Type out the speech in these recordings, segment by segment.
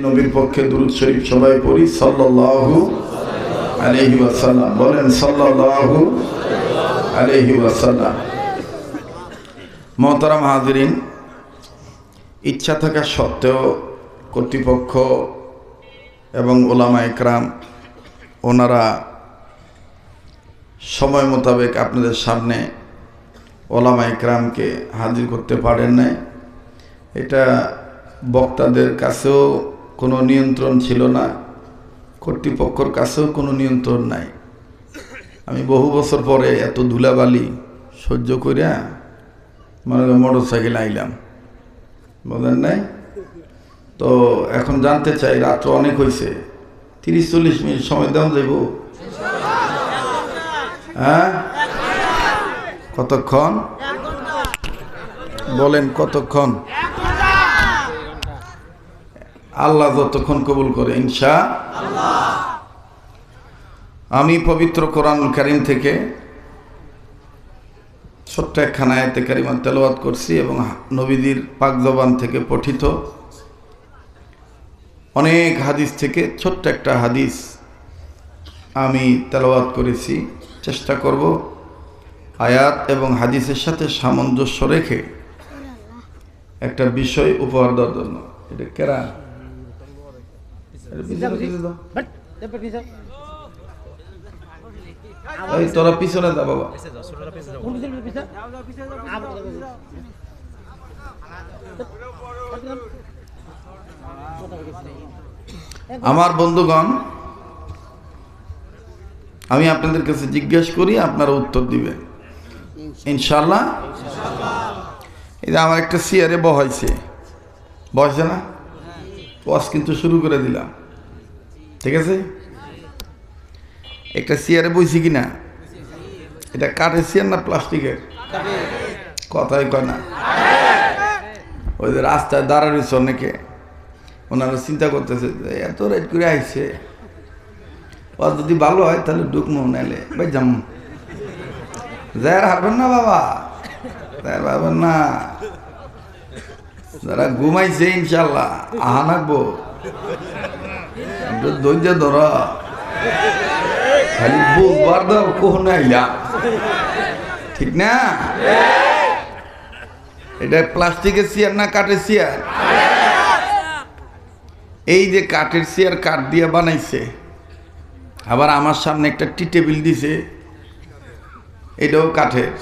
নবীর পক্ষে দুরূদ শরীফ সবাই পড়ি সাল্লাল্লাহু আলাইহি ওয়াসাল্লাম। বলেন সাল্লাল্লাহু আলাইহি ওয়াসাল্লাম। মোহতারাম হাজিরিন, ইচ্ছা থাকা সত্ত্বেও কর্তৃপক্ষ এবং ওলামা একরাম ওনারা সময় মোতাবেক আপনাদের সামনে ওলামা একরামকে হাজির করতে পারেন নাই। এটা বক্তাদের কাছেও কোনো নিয়ন্ত্রণ ছিল না, কর্তৃপক্ষের কাছেও কোনো নিয়ন্ত্রণ নাই। আমি বহু বছর পরে এত ধুলাবালি সহ্য করিয়া মানে মোটর সাইকেল আইলাম, বলেন নাই তো। এখন জানতে চাই, রাত্র অনেক হয়েছে, 30-40 মিনিট সময় দেওয়া যাইব? হ্যাঁ, কতক্ষণ বলেন, কতক্ষণ? আল্লাহ যতক্ষণ কবুল করে ইনশাআল্লাহ। আমি পবিত্র কোরআনুল কারীম থেকে ছোট্ট একখানা আয়াতে কারিমা তেলাওয়াত করছি এবং নবীদের পাক জবান থেকে পঠিত অনেক হাদিস থেকে ছোট্ট একটা হাদিস আমি তেলাওয়াত করেছি। চেষ্টা করব আয়াত এবং হাদিসের সাথে সামঞ্জস্য রেখে একটা বিষয় উপহার দেওয়ার জন্য। এটা কেরা এই তোরা পিছনে দা বাবা। আমার বন্ধুগণ, আমি আপনাদের কাছে জিজ্ঞাসা করি, আপনারা উত্তর দিবেন ইনশাআল্লাহ। এই যে আমার একটা চেয়ারে বসাইছে না, ওয়াজ কিন্তু শুরু করে দিলাম, ঠিক আছে? একটা চেয়ারে বইছি কিনা? এটা কাঠের চেয়ার না প্লাস্টিকের? কথাই কয় না। ওই যে রাস্তায় দাঁড়ানোর অনেকে, ওনারা চিন্তা করতেছে এত রেট করে আইছে, ওয়াজ যদি ভালো হয় তাহলে ঢুকমো, নাইলে ভাই যাম। যার হারবেন না বাবা, যার ভাবেন না, যারা ঘুমাইছে ইনশাল্লাহ আহা নাকবো, ধৈর্য ধর, খালি বুঝবার দাও কখনো আইলা, ঠিক না? এটা প্লাস্টিকের চেয়ার না কাঠের চেয়ার? এই যে কাঠের চেয়ার কাঠ দিয়ে বানাইছে, আবার আমার সামনে একটা টি টেবিল দিছে, এটাও কাঠের।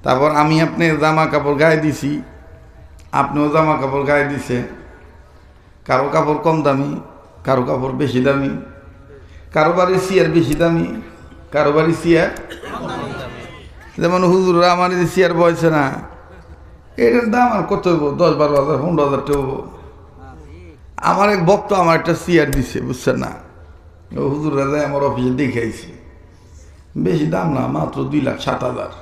তারপর আমি আপনি জামা কাপড় গায়ে দিছি, আপনিও জামা কাপড় গায়ে দিছে। কারো কাপড় কম দামি, কারো কাপড় বেশি দামি, কারো বাড়ির চেয়ার বেশি দামি, কারো বাড়ির চেয়ার। যেমন হুজুররা আমার যে চেয়ার বয়সে না, এটার দাম আর কত হইব? 10-12,000 15,000 টাকা হবো। আমার এক বক্তা আমার একটা চেয়ার দিছে, বুঝছেন না? হুজুররা যায় আমার অফিসে দেখে আইছে, বেশি দাম না, মাত্র 2,07,000।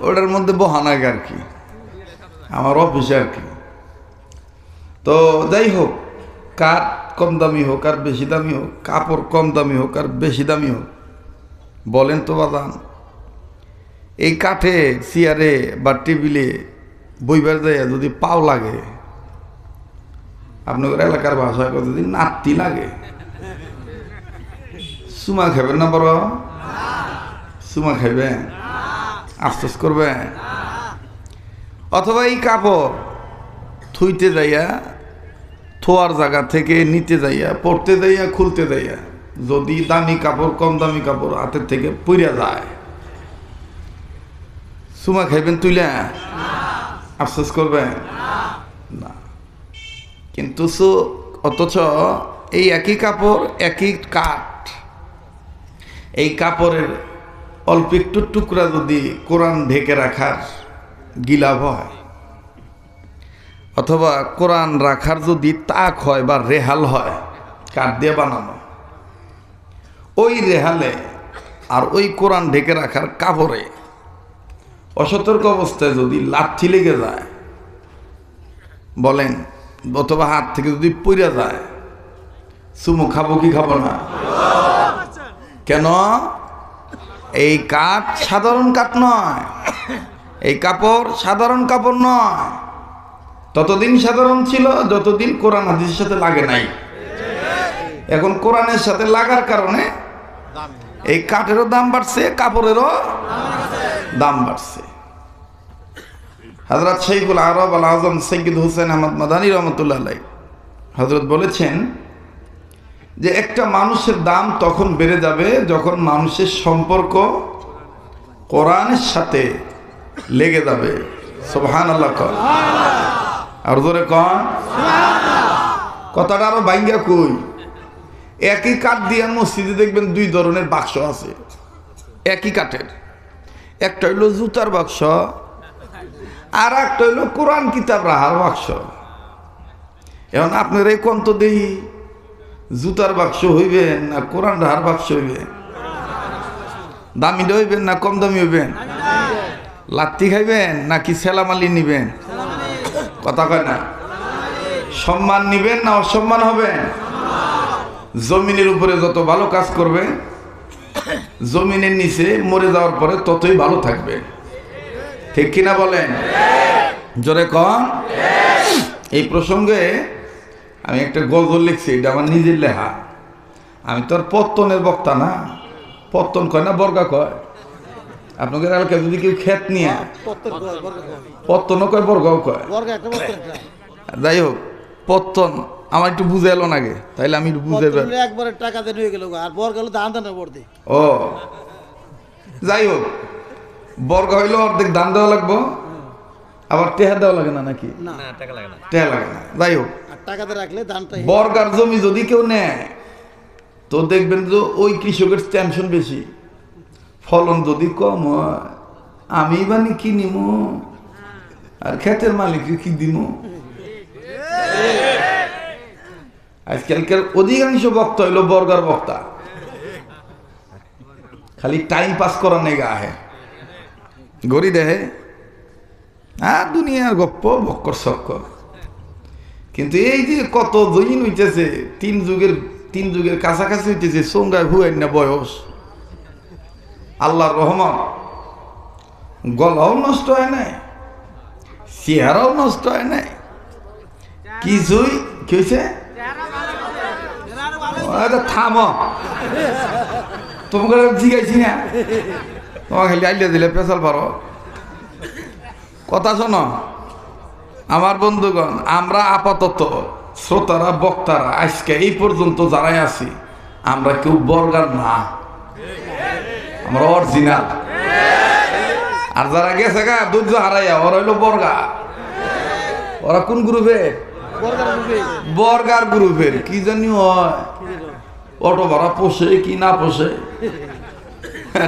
ওটার মধ্যে বহানাগ আর কি, আমার অফিসে আর কি। তো যাই হোক, কাঠ কম দামি হোক আর বেশি দামি হোক, কাপড় কম দামি হোক আর বেশি দামি হোক, বলেন তো বাদান, এই কাঠে চেয়ারে বা টেবিলে বইবার যায় যদি পাও লাগে, আপনাদের এলাকার ভাষায় কতদিন নাতি লাগে, সুমা খাবেন না? বড় সুমা খাইবেন? আফসোস করবেন? অথবা এই কাপড় থুইতে যাইয়া, থোয়ার জায়গা থেকে নিতে যাইয়া, পড়তে যাইয়া, খুলতে যাইয়া যদি দামি কাপড় কম দামি কাপড় হাতের থেকে পুড়িয়া যায়, সুমা খাইবেন তুইলা? আফসোস করবেন না। কিন্তু অথচ এই একই কাপড়, একই কাঠ, এই কাপড়ের অল্প একটু টুকরা যদি কোরআন ঢেকে রাখার গিলাভ হয়, অথবা কোরআন রাখার যদি তাক হয় বা রেহাল হয়, কাঠ দিয়ে বানানো, ওই রেহালে আর ওই কোরআন ঢেকে রাখার কাপড়ে অসতর্ক অবস্থায় যদি লাথি লেগে যায়, বলেন, অথবা হাত থেকে যদি পড়ে যায়, চুমু খাবো কি খাবো না? কেন? এই কাঠ সাধারণ কাঠ নয়, এই কাপড় সাধারণ কাপড় নয়। ততদিন সাধারণ ছিল যতদিন কোরআন হাদিসের সাথে লাগে নাই। এখন কোরআনের সাথে লাগার কারণে এই কাঠেরও দাম বাড়ছে, কাপড়েরও দাম বাড়ছে। হযরত শাইখুল আরব আল আযম সৈয়দ হুসেন আহমদ মাদানী রহমতুল্লাহ আলাইহি হযরত বলেছেন যে একটা মানুষের দাম তখন বেড়ে যাবে যখন মানুষের সম্পর্ক কোরআনের সাথে লেগে যাবে। সুবহানাল্লাহ কন, আর জোরে কন কথাটা আরো বাইঙ্গা কই। একই কাঠ দিয়ে মসজিদে দেখবেন দুই ধরনের বাক্স আছে, একই কাঠের। একটা হইলো জুতার বাক্স, আর একটা হইলো কোরআন কিতাব রাহার বাক্স। এখন আপনার এই কন্ত দেই জুতার বাক্স হইবেন না কোরআন রাহার বাক্স হইবেন? দামিটা হইবেন না কম দামি হইবেন? লাত্তি খাইবেন নাকি সেলামালি নিবেন? কথা কয় না। সম্মান নিবেন না অসম্মান হবেন? জমিনের উপরে যত ভালো কাজ করবে জমিনের নিচে মরে যাওয়ার পরে ততই ভালো থাকবে। ঠিক কিনা বলেন? জোরে কন। এই প্রসঙ্গে আমি একটা গজল লিখছি, এটা আমার নিজের লেখা। আমি তো আর পত্তনের বক্তা না। পত্তন কয় না বর্গা কয়? আপনাদের এলাকায় যদি কেউ ক্ষেত নিয়ে পত্তনও কয় বর্গাও কয়। যাই হোক, পত্তন আমার একটু বুঝে এলো না আগে, তাইলে আমি একটু বুঝে একবারে টাকা দিয়ে হয়ে গেল আর বর্গ হলো দান দান পড়তে। ও যাই হোক, বর্গ হইলো অর্ধেক দান দেওয়া লাগবো, আবার টেহা দেওয়া লাগে না নাকি? টেহা লাগে না। যাই হোক, টাকাতে রাখলে দানটা বর্গার জমি যদি কেউ নেয় তো দেখবেন যে ওই কৃষকের টেনশন বেশি, ফলন যদি কম হয় আমি বানি কি নিব আর ক্ষেতের মালিককে কি দিব। আজকালকার অধিকাংশ বক্তা হইলো বর্গার বক্তা, খালি টাইম পাস করার নেগা আহে গড়ি দেহে আর দুনিয়ার গপ্প বক্কর সক্কর। কিন্তু এই যে কত দিন হইতেছে, তিন যুগের কাছাকাছি হইতেছে, সঙ্গায় ভুয়েন না বয়স। আল্লাহর রহমত, গলাও নষ্ট হয় নাই, চেহারাও নষ্ট হয় নাই, কিছুই কি হয়েছে? থাম, তোমাকে জিগাইছি না, তোমাকে খালি আইলে দিলে পেশাল পারো। কথা শোনো আমার বন্ধুগণ, আমরা আপাতত শ্রোতারা বক্তারা আজকে এই পর্যন্ত যারাই আছি আমরা কেউ বর্গার না, আমরা অরিজিনাল। আর যারা গেছে গা ধৈর্য হারাইয়া ওরা হইলো বর্গা। ওরা কোন গ্রুপের? বর্গার গ্রুপের। কি জানি হয়, অটো ভাড়া পোষে কি না পোষে,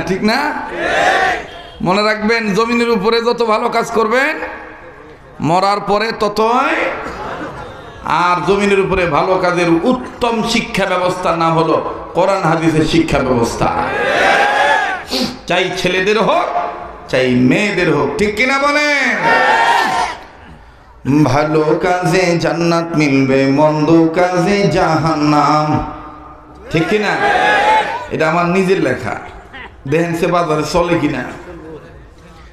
ঠিক না? মনে রাখবেন, জমিনের উপরে যত ভালো কাজ করবেন মরার পরে ততই। আর জমিনের উপরে ভালো কাজের উত্তম শিক্ষা ব্যবস্থার নাম হলো কোরআন হাদিসের শিক্ষা ব্যবস্থা। চাই ছেলেদের হোক চাই মেয়েদের হোক, ঠিক কিনা বলেন? ভালো কাজে জান্নাত মিলবে, মন্দ কাজে জাহান্নাম, ঠিক কিনা? এটা আমার নিজের লেখা, দেখেন সে বাজারে চলে কিনা,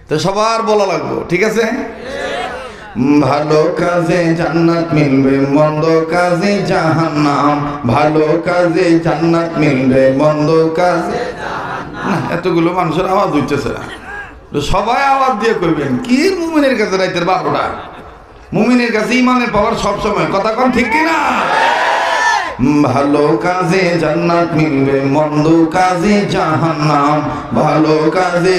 তো সবার বলা লাগবে, ঠিক আছে? ভালো কাজে জান্নাত মিলবে, মন্দ কাজে জাহান্নাম। ভালো কাজে জান্নাত মিলবে, মন্দ কাজে না। এতগুলো মানুষের আওয়াজ হইতেছে না, সবাই আওয়াজ দিয়ে করবেন কি? মুমিনের কাছে রাইতের 12টা, মুমিনের কাছে ইমানের পাওয়ার সবসময়। কথা কোন ঠিক কিনা? ভালো কাজে জান্নাত মিলবে, মন্দ কাজে জাহান্নাম। ভালো কাজে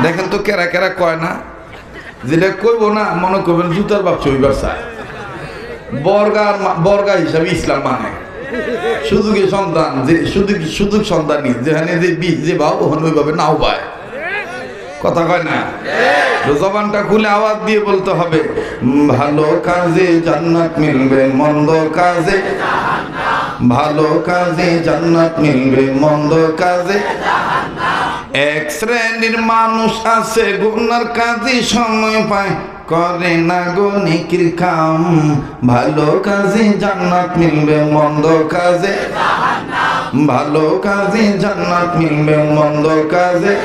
দেখেন তো কেরা কেরা কয় না, যেটা কইব না মনে করবেন জুতার বাক্স হইবার চায়। বর্গা হিসাবে ইসলাম মানে সুযোগের সন্তান, যে সুযোগ সন্তানই, যেখানে যে বীজ যে ভাও ওখানে ওইভাবে নাও পায়। কথা কয় না? জবানটা খুলে আওয়াজ দিয়ে বলতে হবে, ভালো কাজে জান্নাত মিলবে, মন্দ কাজে। ভালো কাজে জান্নাত মিলবে, মন্দ কাজে। এক শ্রেণীর মানুষ আছে গুনার কাজে সময় পায়, করে না গো নেকির কাম। ভালো কাজে জান্নাত মিলবে, মন্দ কাজে। ভালো কাজে জান্নাত মিলবে, মন্দ কাজে।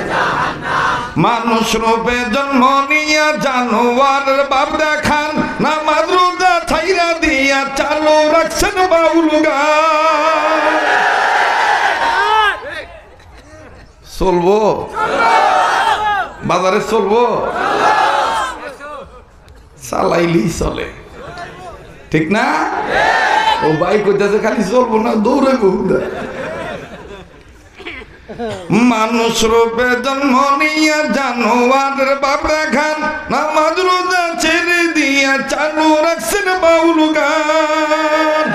মানুষ রূপে জন্ম নিয়া জানোয়ারের বাপ দেখান নামাজ রোজা ছাইরা দিয়া চালু রাখছেন বাউল গান। চলবো বাজারে চলবো, চালাইলেই চলে, ঠিক না? ও ভাই কইতাছে খালি চলবো না, দৌড়ে বহু। মানুষ রূপে জন্ম নিয়া জানোয়ারের বাপ দেখান নামাজ রোজা ছেড়ে দিয়া চালু রাখছেন বাউল গান।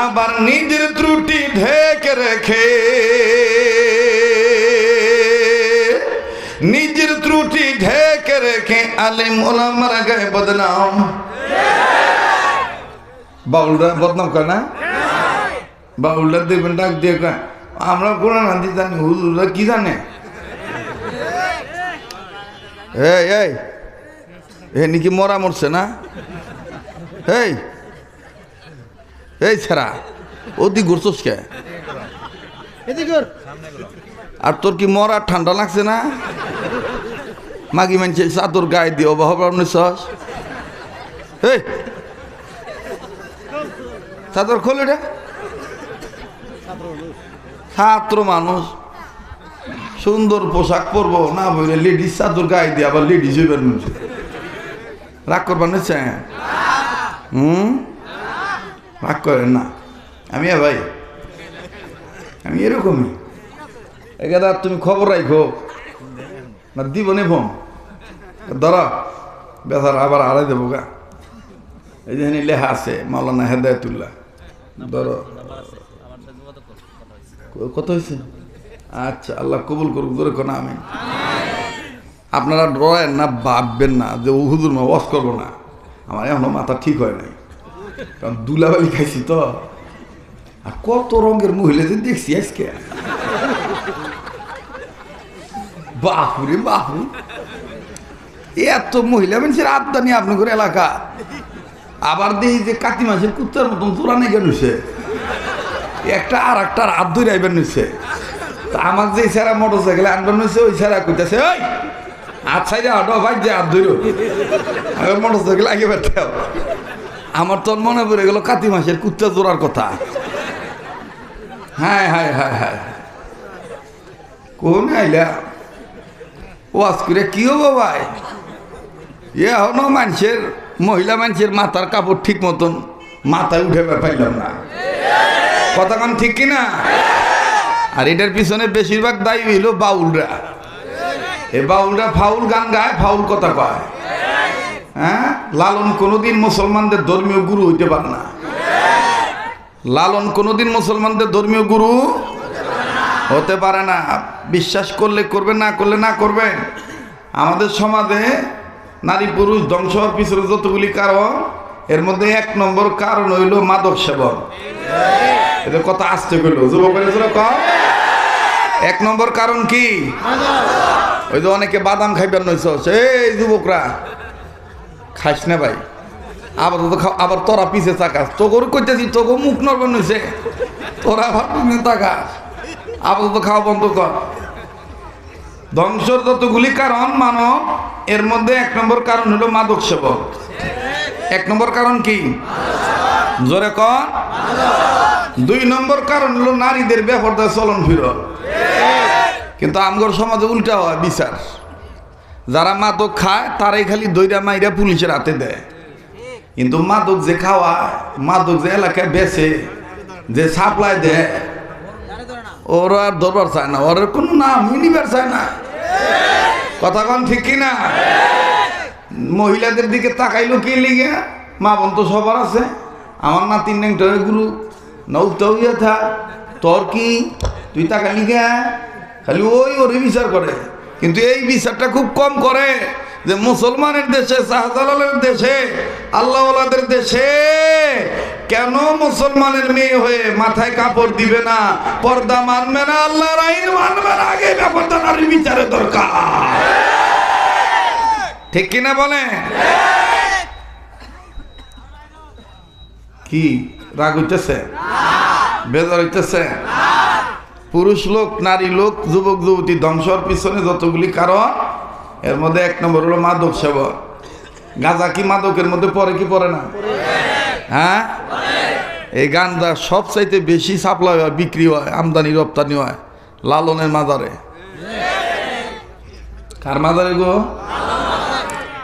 আবার নিজের ত্রুটি ঢেকে রেখে, নিজের ত্রুটি ঢেকে রেখে আলেম ওলামার গায়ে বদনাম। বাউলরা বদনাম করে না? বাউলরা দেখবেন ডাক দিয়ে কয় আমরা কোরআন হাদিস জানি, হুজুররা কি জানে? এই এই এই নাকি মরা মরছে না? এই এই ছাড়া ওদি ঘুরছস কে? আর তোর কি মরা ঠান্ডা লাগছে না? মাগি মানছে চাদর গায়ে দিয়ে অবহাবার নিছস। এই চাদর খোল, এটা ছাত্র মানুষ সুন্দর পোশাক পরবো না বলে লেডিস চাদর গায়ে দিয়ে আবার লেডিস হইবার নিচ্ছে। রাগ করবার নিচ্ছে? রাগ করেন না। আমি ভাই আমি এরকমই। এখানে তুমি খবর রাখো না, দিব নে ফোন ধর বেচার আবার আড়াই দেবো গা। এই যে লেখা আছে মাওলানা হেদায়েতুল্লাহ, ধরো কত হয়েছে? আচ্ছা, আল্লাহ কবুল করুক, ধরে কোন আমি। আপনারা ডরেন না, ভাববেন না যে ও হুজুর মা ওয়াজ করবো না। আমার এখনো মাথা ঠিক হয় নাই, কারণ দুলাবালি খাইছি তো। আর কত রঙের মহিলাদের দেখছি আজকে, বাহুরে বাহু, এত মহিলা মানুষের আবদানি আপনাদের এলাকা। আবার দেখি যে কাতি মাসের কুত্তার মতন চোরা নেই কেন একটা আর একটা হাত ধরে আইবার নিচ্ছে। তা আমার যে সারা মোটর সাইকেলে আনবার নিচ্ছে, ওই সারা কইতেছে ওই হাত সাইডে হাঁটো ভাই, যে হাত ধরো মোটর সাইকেল আগে বেরতে। আমার তোর মনে পড়ে গেল কাতি মাসের কুত্তা চোরার কথা। হ্যাঁ হ্যাঁ হ্যাঁ হ্যাঁ, কোন আইলা ওয়াজ করে কি হবো ভাই? এখনো মানুষের মহিলা মানুষের মাথার কাপড় ঠিক মতন মাথায় উঠে পাইলাম না। কথা কান ঠিক কিনা? আর এটার পিছনে বেশিরভাগ দায়ী হইল বাউলরা। এই বাউলরা ফাউল গান গায়, ফাউল কথা কয়। হ্যাঁ, লালন কোনোদিন মুসলমানদের ধর্মীয় গুরু হইতে পারে না। লালন কোনোদিন মুসলমানদের ধর্মীয় গুরু হতে পারে না। বিশ্বাস করলে করবেন, না করলে না করবেন। আমাদের সমাজে নারী পুরুষ ধ্বংস হওয়ার পিছনে যতগুলি কারণ, এর মধ্যে 1 নম্বর কারণ হইল মাদক সেবন। এদের কথা আসতে গেল যুবকের 1 নম্বর কারণ কি? ওই যে অনেকে বাদাম খাইবার নইছ, এই যুবকরা খাইস না ভাই, আবার তো আবার তোরা পিছে তাকাস। তোর কইতেছি তোকে মুখ নড়বার নইছে, তোরা আবার পিছনে তাকাস, আবার তো খাওয়া বন্ধ কর। ধ্বংসর যতগুলি কারণ মানব, এর মধ্যে 1 নম্বর কারণ হলো মাদক সেবন। 1 নম্বর কারণ কি? জোরে কর। 2 নম্বর কারণ হলো নারীদের বেপরদা চলন ফিরন। কিন্তু আমগর সমাজে উল্টা হয় বিচার। যারা মাদক খায় তারাই খালি দইরা মাইরা পুলিশের হাতে দেয়। কিন্তু মাদক যে খাওয়া, মাদক যে এলাকায় বেচে, যে সাপ্লাই দেয়, ওরা আর ধরবার চায় না, ওর কোনো নাম নিবার চায় না। কথা কন ঠিক কিনা? মহিলাদের দিকে তাকাইলো কি লিগে? মা বোন তো সবার আছে। আমার না 3 নেংটারে গুরু নৌতাও থা, তোর কি তুই তাকাইলি গা? খালি ওরে বিচার করে। কিন্তু এই বিচারটা খুব কম করে যে মুসলমানের দেশে, শাহজালালের দেশে, আল্লাহওয়ালাদের দেশে কেন মুসলমানের মেয়ে হয়ে মাথায় কাপড় দিবে না, পর্দা মানবে না, আল্লাহর আইন মানবে না, আগে ব্যাপারটা নারীর বিচারে দরকার। ঠিক কিনা বলে? কি রাগ হইতেছে? বেজার হইতেছে? পুরুষ লোক, নারী লোক, যুবক যুবতী ধ্বংসর পিছনে যতগুলি কারণ, এর মধ্যে 1 নম্বর হলো মাদক সেবন। গাঁজা কি মাদকের মধ্যে পড়ে কি পড়ে না? হ্যাঁ, এই গাঁজা সবচাইতে বেশি সাপ্লাই হয়, বিক্রি হয়, আমদানি রপ্তানি হয় লালনের মাজারে। কার মাজারে গো?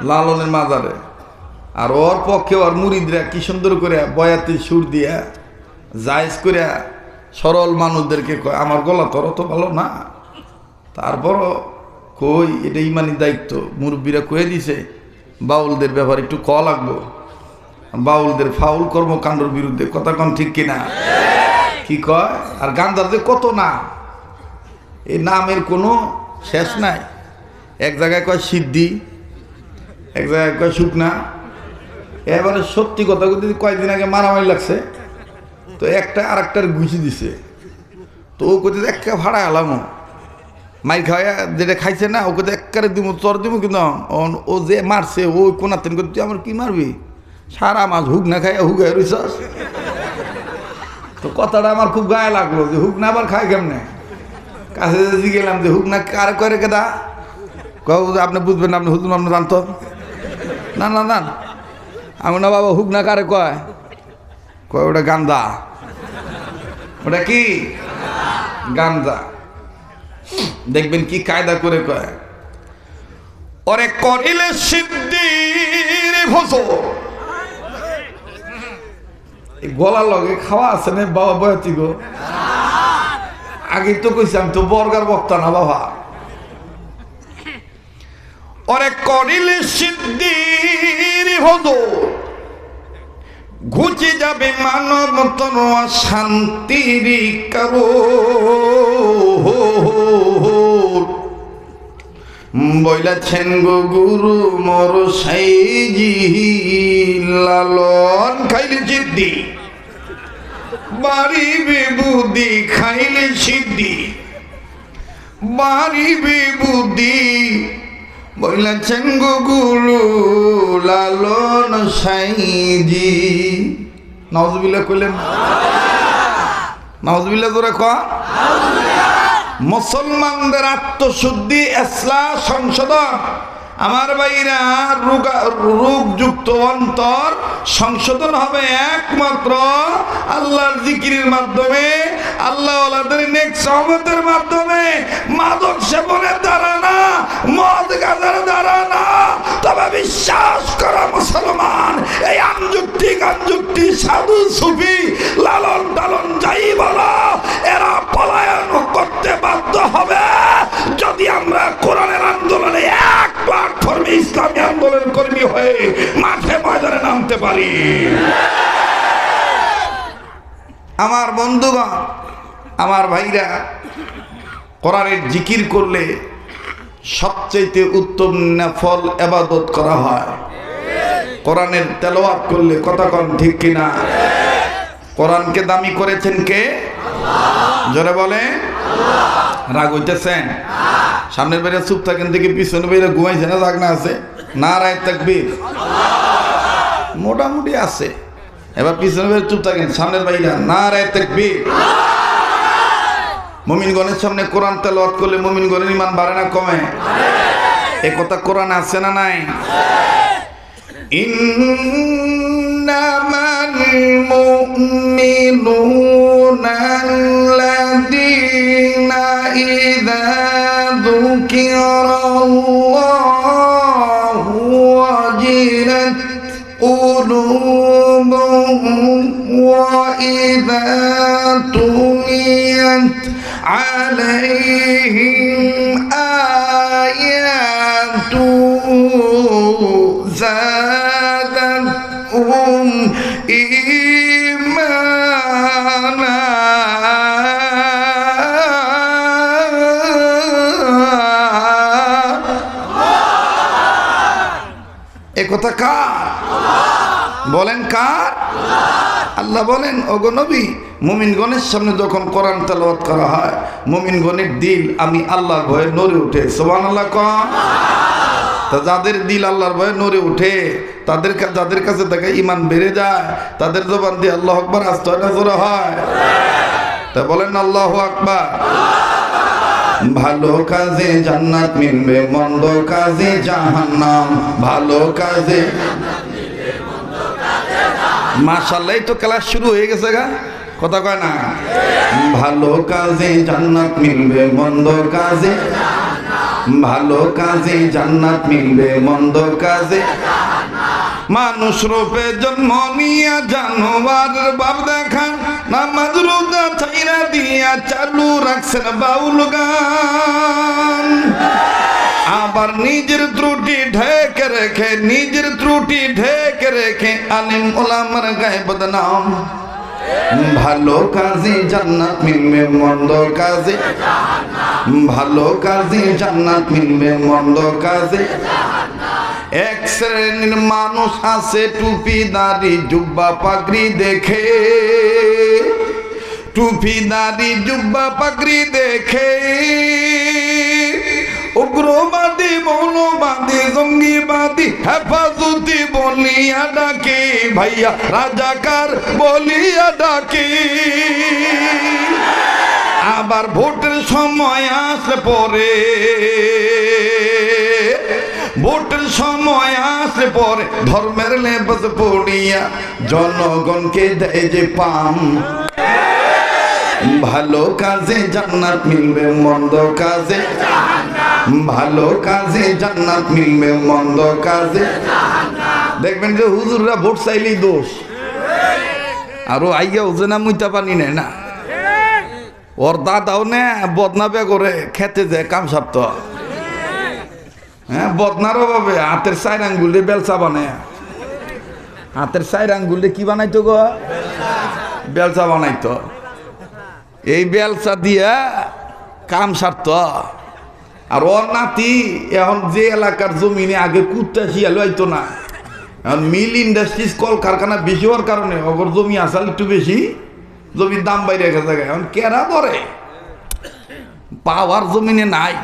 লালনের মাজারে। আর ওর পক্ষে ওর মুরিদরা কি সুন্দর করে বয়াতি সুর দিয়া জায়েজ করে সরল মানুষদেরকে কয় আমার গলা তোর তো ভালো না, তারপরও কই এটা ইমানি দায়িত্ব। মুরব্বীরা কয়ে দিছে বাউলদের ব্যাপারে একটু ক লাগবো, বাউলদের ফাউল কর্মকাণ্ডের বিরুদ্ধে। কথা কন ঠিক কিনা? কি কয়? আর গান্ধার যে কত নাম, এই নামের কোনো শেষ নাই। এক জায়গায় কয় সিদ্ধি, এক জায়গায় কয় শুকনা। এবারে সত্যি কথা বলতে কয়েকদিন আগে মারামারি লাগছে, তো একটা আর একটার ঘুষি দিছে, তো ও কোথায় একটা ভাড়া এলাম মাই খাওয়া যেটা খাইছে না, ও কোথায় একবারে দিব চর দিব, কিন্তু ও যে মারছে ও কোনাতেন করতে আমার কি মারবি, সারা মাছ হুক না খাই হুক রইছস। তো কথাটা আমার খুব গায়ে লাগলো যে হুক না আবার খায় কেমনে। কাছে যদি গেলাম যে হুক না কারে করে কেদা, কব আপনি বুঝবেন না, আপনি হুজুর আপনি জানতো না। না না আমি না বাবা, হুক না কারে কয়? কয় ওটা গান্দা। ওটা কি? গান্দা। দেখবেন কি কায়দা করে কয়, ওরে করিলে সিদ্ধির ভোজ। গলার লগে খাওয়া আছে না বাবা বয়াতি গো? আগে তো কইছি আমি তো বর্গার বক্তা না বাবা। ওরে করিলে সিদ্ধির ভোজ, ঘুচে যাবে মানব তন শান্তির কারো। বইলাছেন গো গুরু মর সাইজি, লালন খাইলে সিদ্ধি, বাড়িবে বুদ্ধি খাইলে সিদ্ধি, বাড়িবে বুদ্ধি। বইলাছেন গো গুরু লালন সাইজি। নাউজুবিল্লাহ কইলেন? নাউজুবিল্লাহ জোরে কয়। মুসলমানদের আত্মশুদ্ধি, ইসলাহ, সংশোধন, আমার ভাইরা রূপযুক্ত অন্তর সংশোধন হবে একমাত্র আল্লাহর জিকিরের মাধ্যমে, আল্লাহ ওয়ালাদের নেক সহবতের মাধ্যমে, মাদক সেবনের দ্বারা না, মদ গাঁজার দ্বারা না। তবে বিশ্বাস করা মুসলমান, এই আনযুক্তি সাধু সুফি লালন টালন যাই বলো, এরা পলায়ন করতে বাধ্য হবে যদি আমরা কোরআনের আন্দোলনে এক প্ল্যাটফর্মে ইসলামী আন্দোলন কর্মী হয়ে মাঠে ময়দানে নামতে পারি। আমার বন্ধুগণ, আমার ভাইরা, কোরআনের জিকির করলে সবচেয়ে উত্তম নফল ইবাদত করা হয়। কোরআনের তেলাওয়াত করলে, কথা কন ঠিক কিনা? কোরআনকে দামি করেছেন কে? জোরে বলে। রাগ হইতেছেন? সামনের বাইরে চুপ থাকেন দেখি, পিছনে বাইরে ঘুমাইছে না জাগনা আছে? নারায়ে তাকবীর। মোটামুটি আছে। এবার পিছনে বাইরে চুপ থাকেন, সামনের বাইরে নারায়ে তাকবীর। মুমিনগণের সামনে কোরআন তেলাওয়াত করলে মুমিনগণের ঈমান বাড়ে না কমে? এই কথা কোরআন আছে না নাই? ইন্নামাল মুমিনুনা আল্লাযীনা ইযা যুকিরাল্লাহু ওয়াজিলাত কুলুবুহুম ওয়া ইযা তুলিয়াত আলাইহিম আয়াতুহু زادتهم إيمانا এ কথা কার বলেন? কার? আল্লাহ বলেন, ওগো নবী, মুমিনগণের সামনে যখন কোরআন তেলাওয়াত করা হয়, মুমিনগণের দিল আমি আল্লাহর ভয়ে নড়ে ওঠে। সুবহানাল্লাহ কন। তা যাদের দিল আল্লাহর ভয়ে নড়ে উঠে, যাদের কাছে থেকে ঈমান বেড়ে যায়, তাদের জবান দিয়ে আল্লাহু আকবার আসতে হয় না জোরে হয়? তা বলেন আল্লাহু আকবার। ভালো কাজে জান্নাত মিলবে, মন্দ কাজে জাহান্নাম। ভালো কাজে মাশাআল্লাহ, এই তো ক্লাস শুরু হয়ে গেছে গা, কথা কয় না। ভালো কাজে জান্নাত মিলবে, মন্দ কাজে, ভালো কাজে জান্নাত মিলবে, মন্দ কাজে। মানুষ রূপে জন্ম নিয়া জানোয়ার বাপ দেখা, নামাজ রোজা ছাইরা দিয়া চালু রাখছেন বাউল গান। আবার নিজের ত্রুটি ঢেকে রেখে, নিজের ত্রুটি ঢেকে রেখে আলিম ওলামার গায়ে বদনাম। ভালো কাজে জান্নাত মিলবে, মন্দ কাজে, ভালো কাজে জান্নাত মিলবে, মন্দ কাজে। এক শ্রেণীর মানুষ আছে টুপি দাড়ি জুব্বা পাগড়ি দেখে, টুপি দাড়ি জুব্বা পাগড়ি দেখে উগ্রবাদী, মৌলবাদী, জঙ্গিবাদী, হেফাজতি বলিয়া ডাকে, ভাইয়া রাজাকার বলিয়া ডাকে। আবার ভোটের সময় আসলে পরে, ভোটের সময় আসলে পরে ধর্মের লেবাস পড়িয়া জনগণকে দেয় যে পাম। ভালো কাজে জান্নাত মিলবে, মন্দ কাজে, ভালো কাজে জান্নাত মিলবে, মন্দ কাজে। দেখবেন যে হুজুররা ভোট চাইলেই দোষ, আরো আইয়া উজনা মুইতা পানি নেয় না। ওর দাদাও নে বদনাবে করে খেতে যায় কাম সাপ্ত, হ্যাঁ বদনারও পাবে। হাতের চার আঙ্গুলে বেলচা বানায়, হাতের চার আঙ্গুলে কি বানাইতো গো? বেলচা বানাইতো। এই বেলচা দিয়া কাম সারত। আর ওর নাতি এখন যে এলাকার জমিনে আগে কুত্তা শিয়াল হইতো না, এখন মিল ইন্ডাস্ট্রিজ কল কারখানা বেশি হওয়ার কারণে ওর জমি আসাল একটু বেশি, জমির দাম বাইরে গেছে। এখন কেরা ধরে পাওয়ার জমিনে নাই।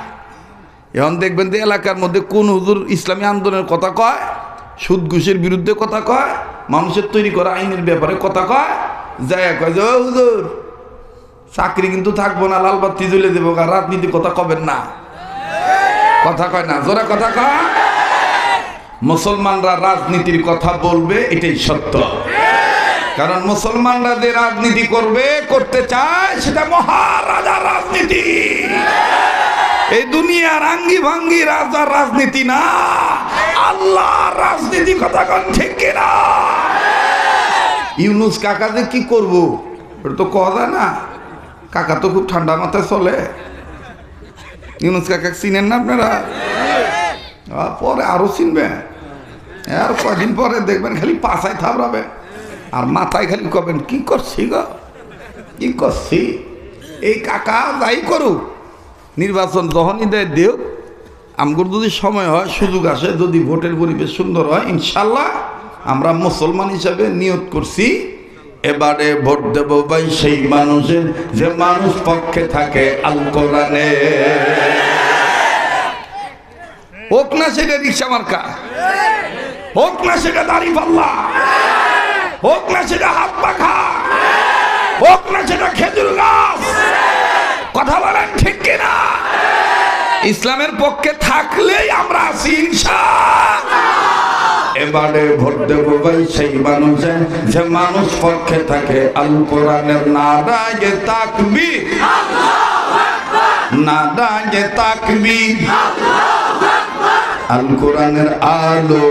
এখন দেখবেন যে এলাকার মধ্যে কোন হুজুর ইসলামী আন্দোলনের কথা কয়, সুদ ঘুষের বিরুদ্ধে কথা কয়, মানুষের তৈরি করা আইনের ব্যাপারে কথা কয়, যায় কয় যে ও হুজুর চাকরি কিন্তু থাকবো না, লাল বাতি জ্বলে দেবো, রাজনীতি কথা কবেন না, কথা কয় না, জোরে কথা কয়। মুসলমানরা রাজনীতির কথা বলবে, এটাই সত্য। কারণ মুসলমানরা যে রাজনীতি করবে, করতে চায়, সেটা মহারাজার রাজনীতি। এই দুনিয়ার আঙ্গি ভাঙ্গি রাজার রাজনীতি না, আল্লাহর রাজনীতি। কথা কন ঠিক কিনা? ইউনুস কাকা যে কি করবো এটা তো কওয়া যায় না। কাকা তো খুব ঠান্ডা মাথায় চলে। ইউনুস কাকা চিনেন না আপনারা? পরে আরো চিনবেন, আর কদিন পরে দেখবেন খালি পাছায় থাবড়াবে আর মাথায় খালি কবেন কি করছি গো, কি করছি। এই কাকা যাই করুক, নির্বাচন যখনই দেয় দেও, আমগুর যদি সময় হয়, সুযোগ আসে, যদি ভোটের পরিবেশ সুন্দর হয়, ইনশাল্লাহ আমরা মুসলমান হিসাবে নিয়ত করছি এবারে ভোট দেব ভাই সেই মানুষের যে মানুষ পক্ষে থাকে আল কোরআনে। হোক না সেটা রিক্সা মার্কা, হোক না সেটা দাঁড়িপাল্লা, হোক না সেটা হাত পাখা, হোক না সেটা খেজুর গাছ। কথা বলেন ঠিক কিনা? ইসলামের পক্ষে থাকলেই আমরা আছি ইনশাআল্লাহ। এবারে ভোট দেব ভাই সেই মানুষের যে মানুষ পক্ষে থাকে আল কোরআনের। নারায়ে তাকবীর, নারায়ে তাকবীর, আল কোরআনের আলো।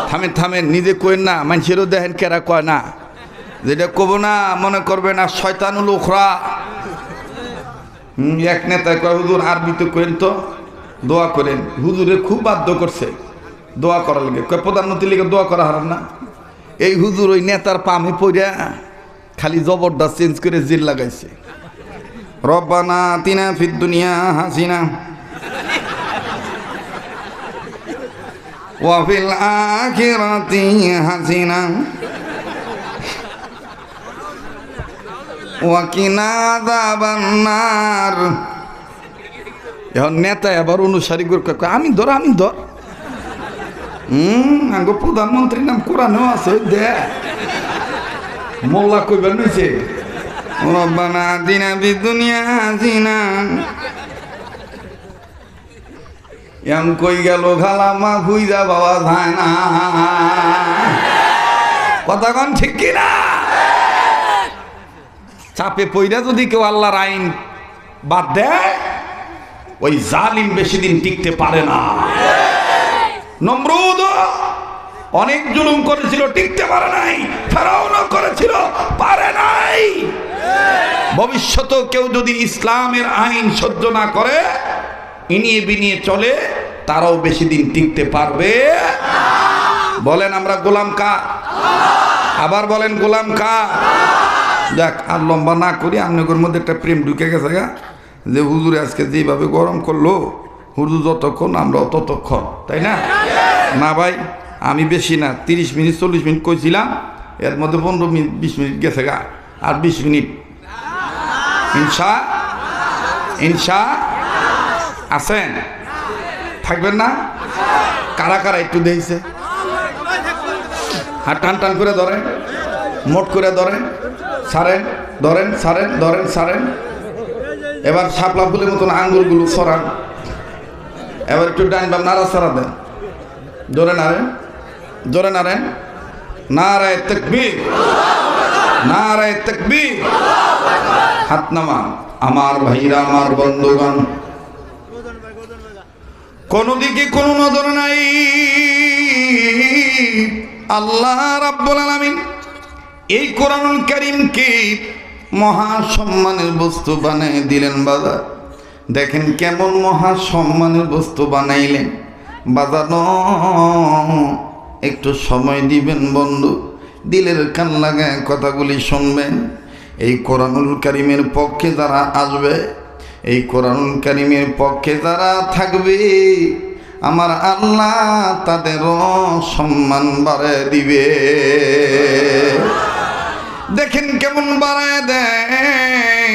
থামেন থামেন, নিজে কইন না, মানুষেরও দেখেন কেরা কয় না। যেটা কব না মনে করবেন আর শয়তানুল উখরা। এক নেতা কয় হুজুর আরবিতে কইন তো, দোয়া করেন। হুজুরে খুব বাধ্য করছে দোয়া করার লাগে, কয় প্রধানমন্ত্রী লিগে দোয়া করা হারাম না। এই হুজুর ওই নেতার পামে পড়িয়া খালি জবরদস্ত চেঞ্জ করে জিল লাগাইছে, রব্বানা আতিনা ফিদ দুনিয়া হাসিনা ওয়া ফিল আখিরাতি হাসিনা ওয়া কিনা আযাবান নার। এখন নেতা এবার অনুসারী করে আমি ধর, আমি ধর। আঙ্গো প্রধানমন্ত্রীর নাম কোরআনেও আছে, দে মোল্লা কইবার নইছে রব্বানা আতিনা ফিদ দুনিয়া হাসানা। এম কই গেল খালামা খুইজা বাবা যায় না। কথা কন ঠিক কিনা? চাপে পইরা যদি কেউ আল্লাহর আইন বাদ দেয়, ওই জালিম বেশি দিন টিকতে পারে না। নমরুদ অনেক জুলুম করেছিল, টিকতে পারে নাই। ফেরাউনও করেছিল, পারে নাই। ভবিষ্যতেও কেউ যদি ইসলামের আইন সহ্য না করে, ইনিয়ে বিনিয়ে চলে, তারাও বেশি দিন টিকতে পারবে। বলেন আমরা গোলাম কার? আবার বলেন গোলাম কার? যাক, আর লম্বা না করি, আপনাদের মধ্যে একটা প্রেম ঢুকে গেছে গা, যে হুজুরে আজকে যেভাবে গরম করলো, হুজুর যতক্ষণ আমরা ততক্ষণ, তাই না? না ভাই, আমি বেশি না, 30 মিনিট 40 মিনিট কইছিলাম, এর মধ্যে 15 মিনিট 20 মিনিট গেছে গা, আর 20 মিনিট ইনশা আছেন, থাকবেন না? কারা কারা একটু দেখছে? হাত টান টান করে ধরেন, মোট করে ধরেন, সারেন, ধরেন, সারেন, ধরেন, সারেন। এবার শাপলা ফুলের মতন আঙ্গুলগুলো সরান। এবার একটু ডান বাম নাড়া সারা দেন, জোরে নাড়েন, জোরে নাড়েন। নারায়ে তাকবীর, নারায়ে তাকবীর। হাত নামান। আমার ভাইরা, আমার বন্ধুগণ, কোন দিকে কোন নজর নাই। আল্লাহ রাব্বুল আলামিন এই কোরআনুল কারীমকে মহা সম্মানের বস্তু বানিয়ে দিলেন। বাজার দেখেন কেমন মহা সম্মানের বস্তু বানাইলেন। বাজানো একটু সময় দিবেন বন্ধু, দিলের কান লাগায় কথাগুলি শুনবেন। এই কোরআনুল কারীমের পক্ষে যারা আসবে, এই কোরআনুল কারীমের পক্ষে যারা থাকবে, আমার আল্লাহ তাদেরও সম্মান বাড়ায় দিবে। দেখেন কেমন বাড়ায় দেয়।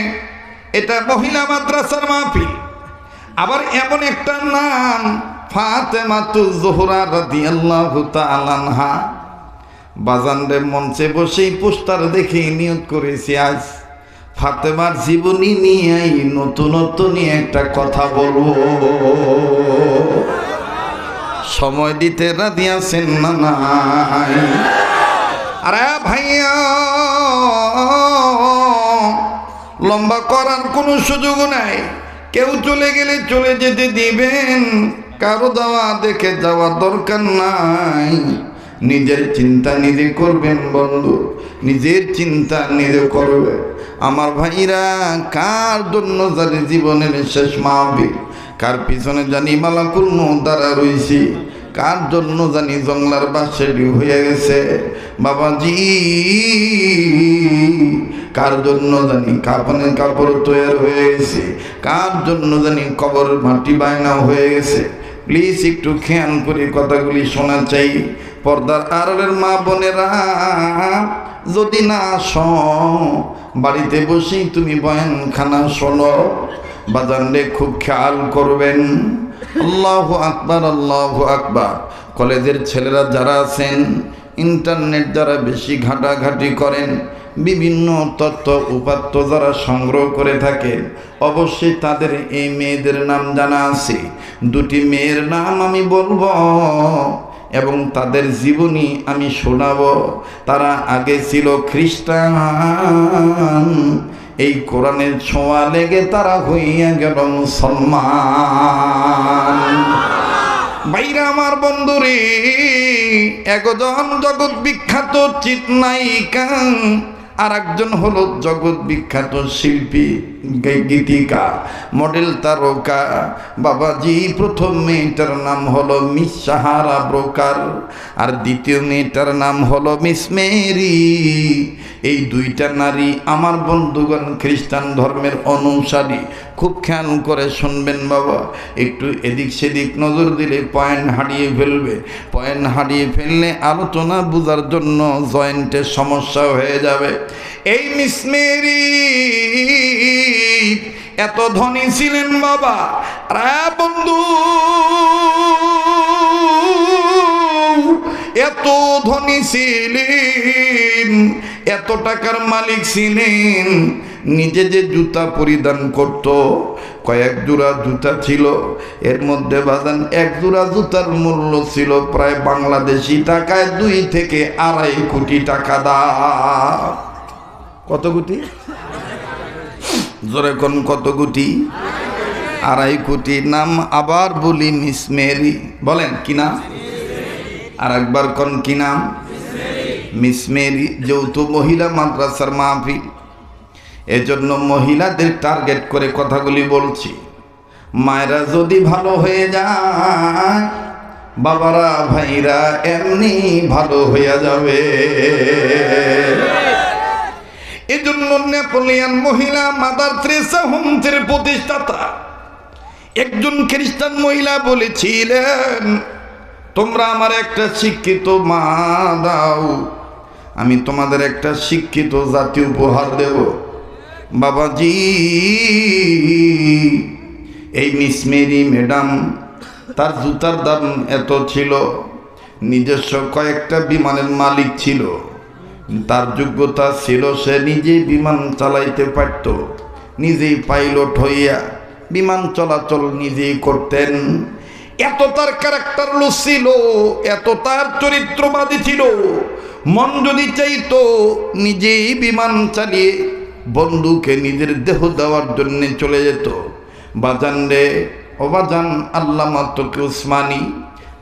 এটা মহিলা মাদ্রাসার মাহফিল। আবার এমন একটা নাম, ফাতেমাতুজ জোহরা রাদিয়াল্লাহু তাআলা আনহা। বাজানদের মঞ্চে বসেই পোস্টার দেখে নিয়ত করেছি আজ ফাতেমার জীবনী নিয়ে নতুনত্ব নিয়ে একটা কথা বলবো। সময় দিতে রাজি আছেন না? নাই? আরে ভাইয়া, লম্বা করার কোনো সুযোগ নাই। কেউ চলে গেলে চলে যেতে দিবেন, কারো যাওয়া দেখে যাওয়ার দরকার নাই। নিজের চিন্তা নিজে করবেন বন্ধু, নিজের চিন্তা নিজে করবে। আমার ভাইরা, কার জন্য জানি জীবনের শেষ মাহফিল, কার পিছনে জানি মালাকুল মউত দ্বারা রইছি, কার জন্য জানি জংলার বাসেরি হয়ে গেছে বাবাজি, কার জন্য জানি কাফনের কাপড় তৈরি হয়ে গেছে, কার জন্য জানি কবর মাটি বায়না হয়ে গেছে। প্লিজ একটু খেয়াল করে কথাগুলি শোনা চাই। পর্দার আড়ালের মা বোনেরা, যদি না শো, বাড়িতে বসেই তুমি বয়ানখানা শোনো। বাজানরে খুব খেয়াল করবেন। আল্লাহু আকবার, আল্লাহু আকবার। কলেজের ছেলেরা যারা আছেন, ইন্টারনেট যারা বেশি ঘাটাঘাটি করেন, বিভিন্ন তথ্য উপাত্ত যারা সংগ্রহ করে থাকেন, অবশ্যই তাদের এই মেয়েদের নাম জানা আছে। দুটি মেয়ের নাম আমি বলবো এবং তাদের জীবনী আমি শোনাবো। তারা আগে ছিল খ্রিস্টান, এই কোরআনের ছোঁয়া লেগে তারা হইয়া গেল মুসলমান। বাইরা আমার বন্ধুরে, একজন জগৎ বিখ্যাত চিত্রনায়িকা, আর একজন হলো জগৎ বিখ্যাত শিল্পী, গীতিকা, মডেল, তারকা। বাবাজি, প্রথম মেয়েটার নাম হলো মিস সাহারা ব্রোকার, আর দ্বিতীয় মেয়েটার নাম হলো মিস মেরি। এই দুইটা নারী আমার বন্ধুগণ খ্রিস্টান ধর্মের অনুসারী। খুব খেয়াল করে শুনবেন বাবা, একটু এদিক সেদিক নজর দিলে পয়েন্ট হারিয়ে ফেলবে। পয়েন্ট হারিয়ে ফেললে আলোচনা বোঝার জন্য জয়েন্টের সমস্যা হয়ে যাবে। এই মিস মেরি এত ধনী ছিলেন বাবা, রা বন্ধু, এত ধনী ছিলেন, এত টাকার মালিক ছিলেন নিজে যে জুতা পরিধান করত, কয়েক জোড়া জুতা ছিল, এর মধ্যে বাজান এক জোড়া জুতার মূল্য ছিল প্রায় বাংলাদেশি টাকায় 2 থেকে 2.5 কোটি টাকা দাম। কত কোটি? জোরে কোন কত কোটি? 2.5 কোটি। নাম আবার বলি মিস মেরি। বলেন কি নাম? আর একবার কোন কি নাম? Miss Mary. যেহেতু মহিলা মাদ্রাসার মাহফিল, এজন্য মহিলাদের টার্গেট করে কথাগুলি বলছি। মায়েরা যদি ভালো হয়ে যায়, বাবারা ভাইরা এমনি ভালো হয়ে যাবে। এজন্য নেপোলিয়ান মহিলা মাদার তেরেসা হোমসের প্রতিষ্ঠাতা একজন খ্রিস্টান মহিলা বলেছিলেন, তোমরা আমার একটা শিক্ষিত মা দাও, আমি তোমাদের একটা শিক্ষিত জাতি উপহার দেব। বাবাজি, এই মিস মেরি ম্যাডাম, তার জুতার দাম এত ছিল, নিজস্ব কয়েকটা বিমানের মালিক ছিল, তার যোগ্যতা ছিল সে নিজেই বিমান চালাইতে পারত, নিজেই পাইলট হইয়া বিমান চলাচল নিজেই করতেন। এত তার ক্যারেক্টারলেস ছিল, এত তার চরিত্রবাদী ছিল, মন যদি চাইতো নিজেই বিমান চালিয়ে বন্ধুকে নিজের দেহ দেওয়ার জন্য চলে যেত। বাজান রে ও বাজান, আল্লামা তকি উসমানী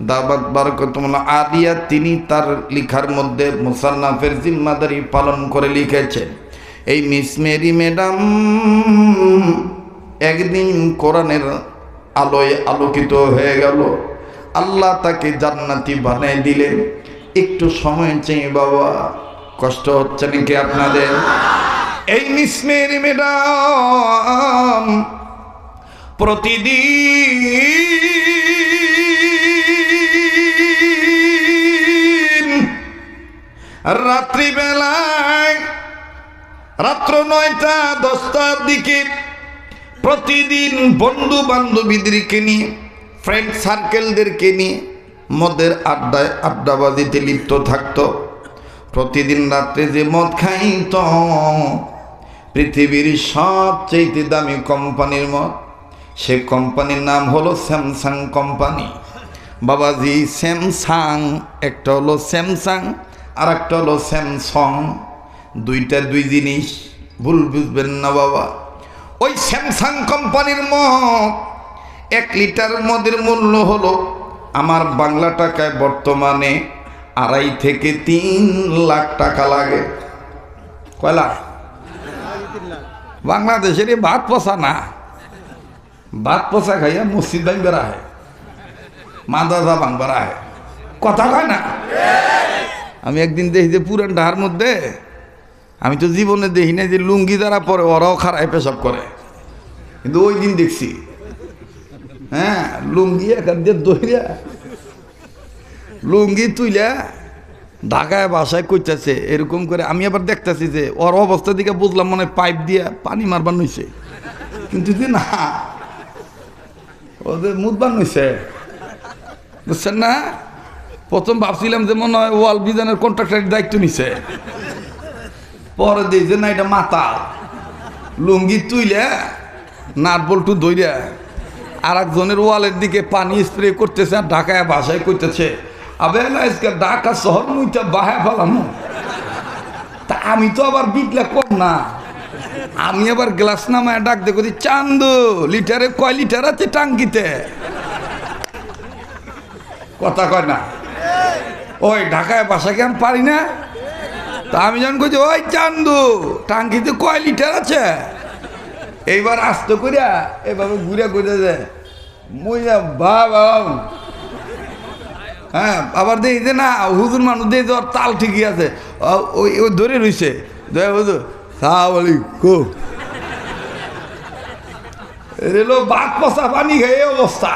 দাওয়াত বারাকাতুল্লাহ আলিয়া, তিনি তার লেখার মধ্যে মুসান্নাফের জিম্মাদারি পালন করে লিখেছেন, এই মিস মেরি ম্যাডাম একদিন কোরআনের আলোয় আলোকিত হয়ে গেল, আল্লাহ তাকে জান্নাতি বানিয়ে দিলেন। একটু সময় চাই বাবা, কষ্ট হচ্ছে নাকি আপনাদের? এই মিস মেরি ম্যাডাম প্রতিদিন রাত্রিবেলায় রাত্র 9টা-10টার দিকে প্রতিদিন বন্ধু বান্ধবীদেরকে নিয়ে, ফ্রেন্ড সার্কেলদেরকে নিয়ে মদের আড্ডাবাজিতে লিপ্ত থাকত। প্রতিদিন রাত্রে যে মদ খাইত, পৃথিবীর সবচেয়ে দামি কোম্পানির মদ, সে কোম্পানির নাম হলো স্যামসাং কোম্পানি। বাবাজি, স্যামসাং, একটা হলো স্যামসাং আর একটা হলো স্যামসং, দুইটা দুই জিনিস, ভুল বুঝবেন না বাবা। ওই স্যামসাং কোম্পানির মদ, 1 লিটার মদের মূল্য হলো আমার বাংলা টাকায় বর্তমানে 2.5 থেকে 3 লাখ টাকা লাগে। কয় লাখ? বাংলাদেশের ভাত পচা না, ভাত পচা খাইয়া মসজিদ ভাঙ বেড়ায়, মাদ্রাসা ভাঙ বেড়ায়, কথা কয় না। আমি একদিন দেখি যে পুরান ঢাকার মধ্যে, আমি তো জীবনে দেখি না যে লুঙ্গি যারা পরে ওরাও খারায় পেশাব করে, কিন্তু ওই দিন দেখছি, হ্যাঁ, লুঙ্গি এখান দিয়ে দইরা লুঙ্গি তুইলা ঢাকায় বাসায় করতেছে এরকম করে। আমি আবার দেখতেছি যে ওর অবস্থা দিকে বুঝলাম মনে পাইপ দিয়ে পানি মারবার নইছে, কিন্তু না, ওদের মুখ বান নইছে, বুঝছেন না? প্রথম ভাবছিলাম যে মনে হয় ওয়াল বিজানের কন্ট্রাক্টরের দায়িত্ব নিছে, পরে দেখছে না এটা মাথা, লুঙ্গি তুইলা নাট বল্টু দইরা আর একজনের ওয়ালের দিকে পানি স্প্রে করতেছে আর ঢাকায় বাসায় করতেছে। আবে আজকে ঢাকা শহর মুইটা বাহায় ফেলাম। তা আমি তো আবার বিটলা কম না, আমি আবার গ্লাস নামায় ডাক দেখো, চান্দু লিটারে কয় লিটার আছে টাঙ্কিতে? কথা কয় না, ওই ঢাকায় বাসাকে আমি পারি না। তা আমি যখন কইছি, ওই চান্দু টাঙ্কিতে কয় লিটার আছে, এইবার আস্তে করিয়া এভাবে ঘুরে ঘুরে যায় মুইয়া বাবা। হ্যাঁ, আবার দেখি যে না হুজুর মানুষ দেখি ওর তাল ঠিকই আছে, ওই ওই ধরে রইছে, হুজুর সালামালাইকুম, রেলো বাঘ পচা পানি খাই অবস্থা।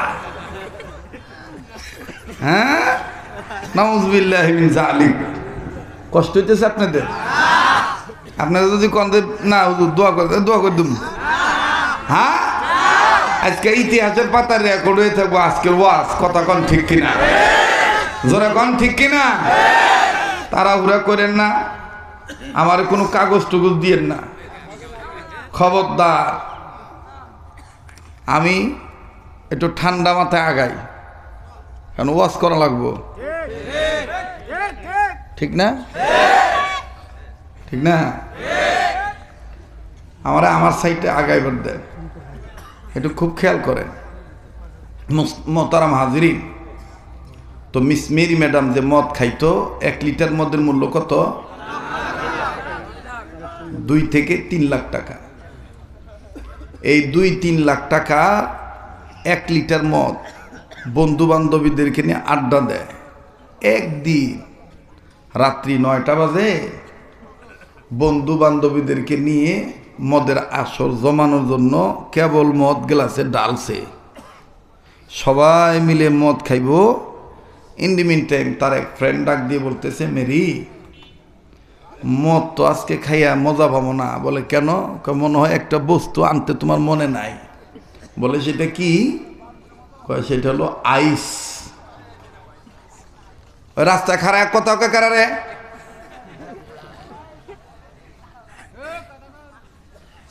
হ্যাঁ, নাউজুবিল্লাহ মিন যালিক। কষ্ট হইতেছে আপনাদের? আপনারা যদি কন্দ না হুজুর দোয়া করে দিন। হ্যাঁ, আজকে ইতিহাসের পাতার রেকর্ড হয়ে থাকবো আজকের ওয়াজ। কথা কন ঠিক কিনা? জোরে কন ঠিক কিনা? তাড়াহুড়া করেন না, আমার কোনো কাগজ টুগজ দিয়েন না। খবরদার, আমি একটু ঠান্ডা মাথায় আগাই, কারণ ওয়াজ করা লাগবো, ঠিক না? ঠিক না? আমার সাইডে আগাইবার দেন, একটু খুব খেয়াল করেন। মোহতারাম হাজিরিন, তো মিস মেরি ম্যাডাম যে মদ খাইতো 1 লিটার মদের মূল্য কত? 2 থেকে 3 লাখ টাকা। এই 2-3 লাখ টাকা 1 লিটার মদ বন্ধু বান্ধবীদেরকে নিয়ে আড্ডা দেয়। একদিন রাত্রি 9টা বাজে বন্ধু বান্ধবীদেরকে নিয়ে মদের আসর জমানোর জন্য কেবল মদ গ্লাসে ডালছে, সবাই মিলে মদ খাইব। ইন দি মিন টাইম তার এক ফ্রেন্ড ডাক দিয়ে বলতেছে, মেরি মদ তো আজকে খাইয়া মজা পাবো না। বলে কেন? মনে হয় একটা বস্তু আনতে তোমার মনে নাই। বলে সেটা কি? কয় সেটা হলো আইস। ওই রাস্তায় খারাপ কথা ওকে কারারে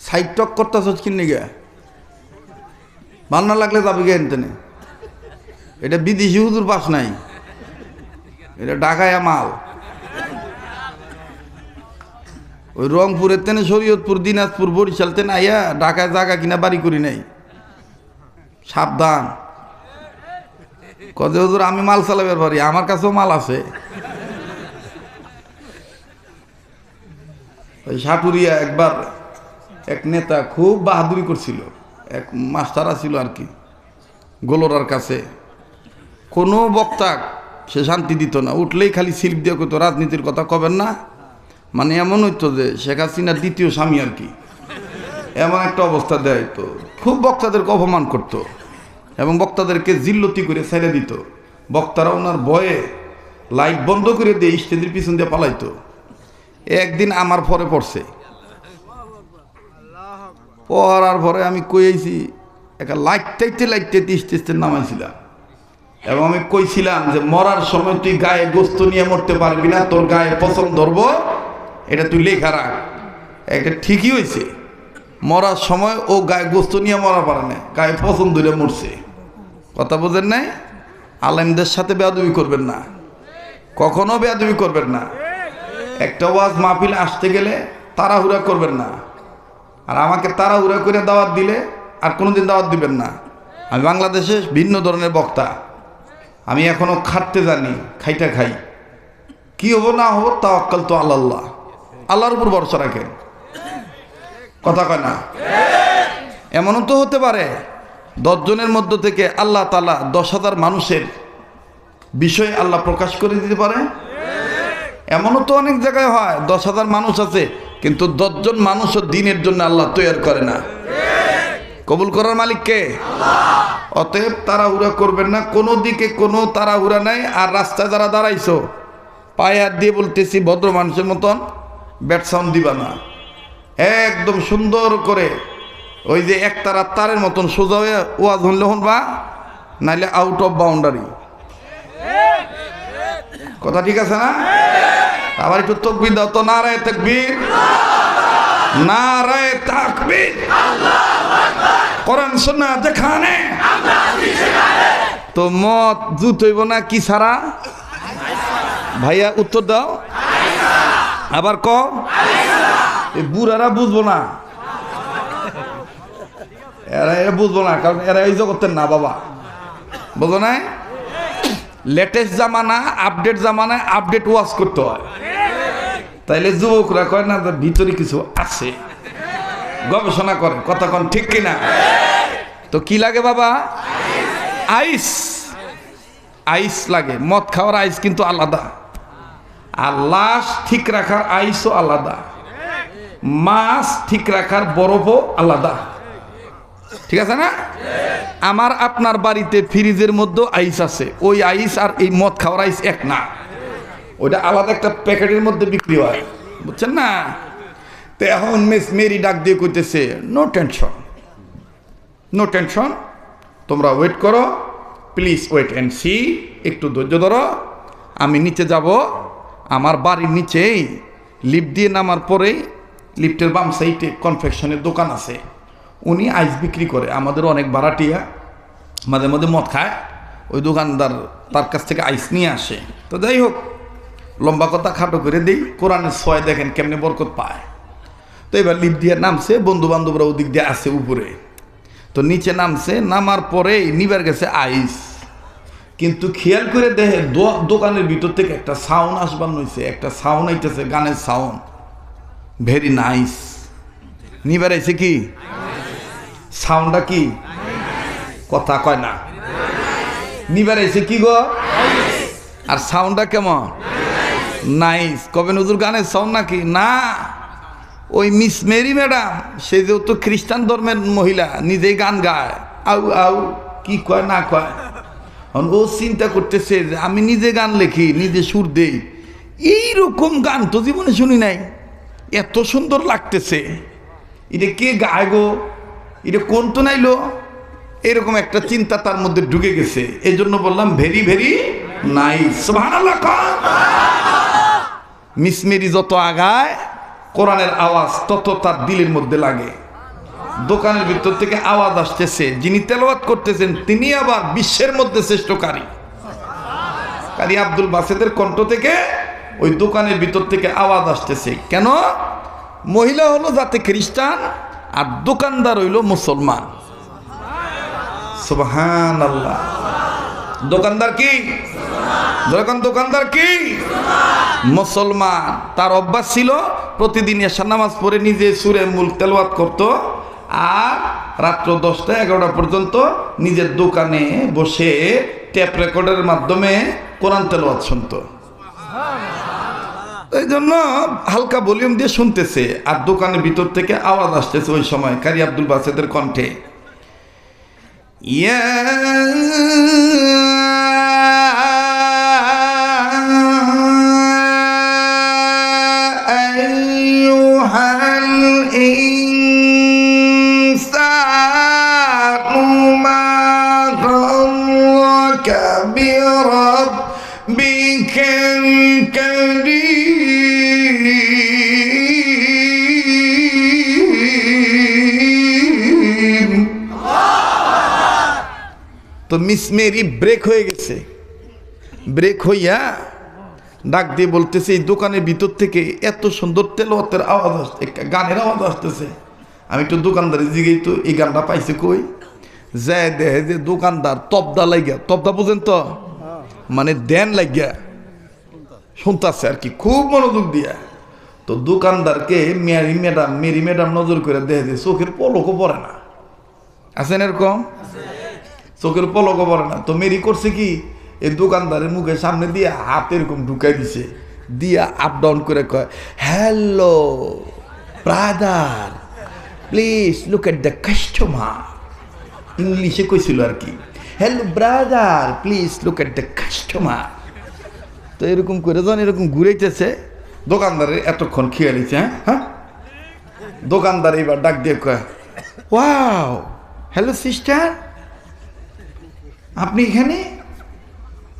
সাইড টক করতেছ কিনে গে, ভাল না লাগলে যাবি গে এনতেনে। এটা বিদেশি হুজুর পাস নাই, এটা ঢাকায়া মাল। ওই রংপুরের তেনে শরীয়তপুর, দিনাজপুর, বরিশাল তেনে আইয়া ঢাকায় জায়গা কিনা বাড়ি করি নাই। সাবধান। কদে হুজুর আমি মাল চালাবার পারি, আমার কাছেও মাল আছে। ওই সাটুরিয়া একবার এক নেতা খুব বাহাদুরি করছিল, এক মাস্টার ছিল আর কি গোলরার কাছে। কোনো বক্তা সে শান্তি দিত না, উঠলেই খালি সিল্প দিয়ে কইতো রাজনীতির কথা কবেন না। মানে এমন হইতো যে শেখ হাসিনার দ্বিতীয় স্বামী আর কি, এমন একটা অবস্থা দেয়। তো খুব বক্তাদেরকে অপমান করত এবং বক্তাদেরকে জিল্লতি করে ছেড়ে দিত। বক্তারা ওনার ভয়ে লাইট বন্ধ করে দিয়ে স্টেজের পিছন দিয়ে পালাইতো। একদিন আমার পরে পড়ছে, পড়ার পরে আমি কইছি একটা লাইটতে স্টেজে নামাইছিলাম এবং আমি কইছিলাম যে মরার সময় তুই গায়ে গোস্ত নিয়ে মরতে পারবি না, তোর গায়ে পছন্দ ধরবো, এটা তুই লেখা রাখ। এটা ঠিকই হয়েছে, মরার সময় ও গায়ে গোস্ত নিয়ে মরা পারে না, গায়ে পছন্দ ধরে মরছে। কথা বোঝেন নাই? আলেমদের সাথে বেয়াদবি করবেন না, কখনো বেয়াদবি করবেন না। একটা ওয়াজ মাহফিলে আসতে গেলে তাড়াহুড়া করবেন না। আর আমাকে তাড়াহুড়া করে দাওয়াত দিলে আর কোনোদিন দাওয়াত দিবেন না। আমি বাংলাদেশে ভিন্ন ধরনের বক্তা, আমি এখনো খাটতে জানি, খাইটা খাই। কি হবো না হবো তাওয়াক্কাল তো আল্লাহ, আল্লাহর উপর ভরসা রাখেন। কথা কয় না? এমনও তো হতে পারে 10 জনের মধ্য থেকে আল্লাহ তাআলা 10,000 মানুষের বিষয় আল্লাহ প্রকাশ করে দিতে পারে। এমনও তো অনেক জায়গায় হয় 10,000 মানুষ আছে কিন্তু 10 জন মানুষও দিনের জন্য আল্লাহ তৈরি করে না। কবুল করার মালিক কে? অতএব তাড়াহুড়া করবেন না, কোনো দিকে কোনো তাড়াহুড়া নাই। আর রাস্তায় যারা দাঁড়াইছো পায়ে হাত দিয়ে বলতেছি ভদ্র মানুষের মতন ব্যাট সাউন্ড দিবা না, একদম সুন্দর করে ওই যে একতারা তারের মতন সোজা হয়ে ওয়াজ হলে হনবা, নাইলে আউট অফ বাউন্ডারি। কথা ঠিক আছে না? আবার একটু তাকবীর দাও তো, নারায়ে তাকবীর, নারায়ে তাকবীর, কোরআন সুন্নাহ যেখানে তো মত জুত হইব না কি ছাড়া? ভাইয়া উত্তর দাও, আবার ক। এই বুড়ারা বুঝবো না, এরা বুঝবো না, কারণ এরা এই জগতের না বাবা, বুঝো না? লেটেস্ট জামানা, আপডেট জামানায় আপডেট ওয়াজ করতে হয়। তাইলে যুবকরা কয় না ভিতরে কিছু আছে, গবেষণা করে। কথা কন ঠিক কিনা? তো কি লাগে বাবা? আইস, আইস লাগে। মদ খাওয়ার আইস কিন্তু আলাদা, আর লাশ ঠিক রাখার আইসও আলাদা, মাছ ঠিক রাখার বরফও আলাদা। ঠিক আছে না? আমার আপনার বাড়িতে ফ্রিজের মধ্যে আইস আছে, ওই আইস আর এই মদ খাওয়ার আইস এক না, ওইটা আলাদা একটা প্যাকেটের মধ্যে বিক্রি হয়, বুঝছেন না? তো এখন মিস মেরি ডাক দিয়ে কইতেছে, নো টেনশন, নো টেনশন, তোমরা ওয়েট করো, প্লিজ ওয়েট অ্যান্ড সি, একটু ধৈর্য ধরো। আমি নিচে যাব, আমার বাড়ির নিচেই লিফট দিয়ে নামার পরেই লিফটের বাম সাইডে কনফেকশনের দোকান আছে, উনি আইস বিক্রি করে, আমাদের অনেক ভাড়াটিয়া মাঝে মাঝে মদ খায়, ওই দোকানদার তার কাছ থেকে আইস নিয়ে আসে। তো যাই হোক, লম্বা কথা খাটো করে দিই, কোরআনের 6 দেখেন কেমনে বরকত পায়। তো এবার লিফট দিয়ে নামছে, বন্ধু বান্ধবরা ওদিক দিয়ে আসে উপরে, তো নিচে নামছে, নামার পরে নিবার গেছে আইস, কিন্তু খেয়াল করে দেখে দোকানের ভিতর থেকে একটা সাউন্ড আসবার নইছে, একটা সাউন্ড আইতেছে, গানের সাউন্ড, ভেরি নাইস। নিবার আইছে কি সাউন্ডটা কি, কথা কয় না, নিবার আইছে কি গো, আর সাউন্ডটা কেমন, নাইস। কবে নজরুল গানের সাউন্ড নাকি না, ওই মিস মেরি ম্যাডাম, সে যেহেতু খ্রিস্টান ধর্মের মহিলা, নিজেই গান গায়, আউ আউ কি কয় না কয়, ও চিন্তা করতেছে যে আমি নিজে গান লেখি, নিজে সুর দেই, এইরকম গান তো জীবনে শুনি নাই, এত সুন্দর লাগতেছে, এটা কে গায় গো, এটা কোন তো নাইলো, এরকম একটা চিন্তা তার মধ্যে ঢুকে গেছে। এই জন্য বললাম ভেরি ভেরি নাইস, সুবহানাল্লাহ। মিস মেরি যত আগায়, কোরআনের আওয়াজ তত তার দিলের মধ্যে লাগে। দোকানের ভিতর থেকে আওয়াজ আসতেছে, যিনি তেলাওয়াত করতেছেন তিনি আবার বিশ্বের মধ্যে শ্রেষ্ঠ কারি, কারি আব্দুল বাসেদের কণ্ঠ থেকে ওই দোকানের ভিতর থেকে আওয়াজ আসতেছে। কেন? মহিলা হলো যাতে খ্রিস্টান, আর দোকানদার হইল মুসলমান। সুবহানাল্লাহ। দোকানদার কি, দোকানদার কি, মুসলমান। তার অভ্যাস ছিল প্রতিদিন এশার নামাজ পড়ে নিজে সূরা মুলক তেলাওয়াত করত, আর রাত্র 10টা 11টা পর্যন্ত নিজের দোকানে বসে ট্যাপ রেকর্ডের মাধ্যমে কোরআন তেলাওয়াত শুনত। এই জন্য হালকা ভলিউম দিয়ে শুনতেছে, আর দোকানের ভিতর থেকে আওয়াজ আসতেছে ওই সময় কারি আব্দুল বাসেদের কণ্ঠে, ইয়া আইয়ুহাল ইনসানু মা গাররাকা বিরাব্বিকাল কারীম। তো মিস মেরি ব্রেক হয়ে গেছে, ব্রেক হইয়া ডাক দিয়ে বলতেছে, এই দোকানের ভিতর থেকে এত সুন্দর তেলাওয়াতের আওয়াজ আসছে, গানের আওয়াজ আসতেছে, আমি একটু দোকানদারের জিগেই তো এই গানটা পাইছে কই, যায় দেখে যে দোকানদার তবদা লাগিয়া, তবদা বুঝেন তো, মানে দেন লাগিয়া শুনতেছে আর কি, খুব মনোযোগ দিয়া। তো দোকানদারকে মেরি ম্যাডাম নজর করে দেখে যে চোখের পলকও পড়ে না, আছেন এরকম, চোখের পলকও পড়ে না। তো মেরি করছে কি, এই দোকানদারের মুখের সামনে দিয়ে হাত এরকম ঢুকাই দিছে, দিয়া আপ ডাউন করে কয়, hello brother, please look at the customer. ইংলিশে কইছিল আর কি, hello brother please look at the customer. তো এরকম করে যখন এরকম ঘুরাইতেছে, দোকানদারের এতক্ষণ খেয়াল হয়েছে, হ্যাঁ, দোকানদার এবার ডাক দিয়ে কয়, ওয়াও হ্যালো সিস্টার, আপনি এখানে,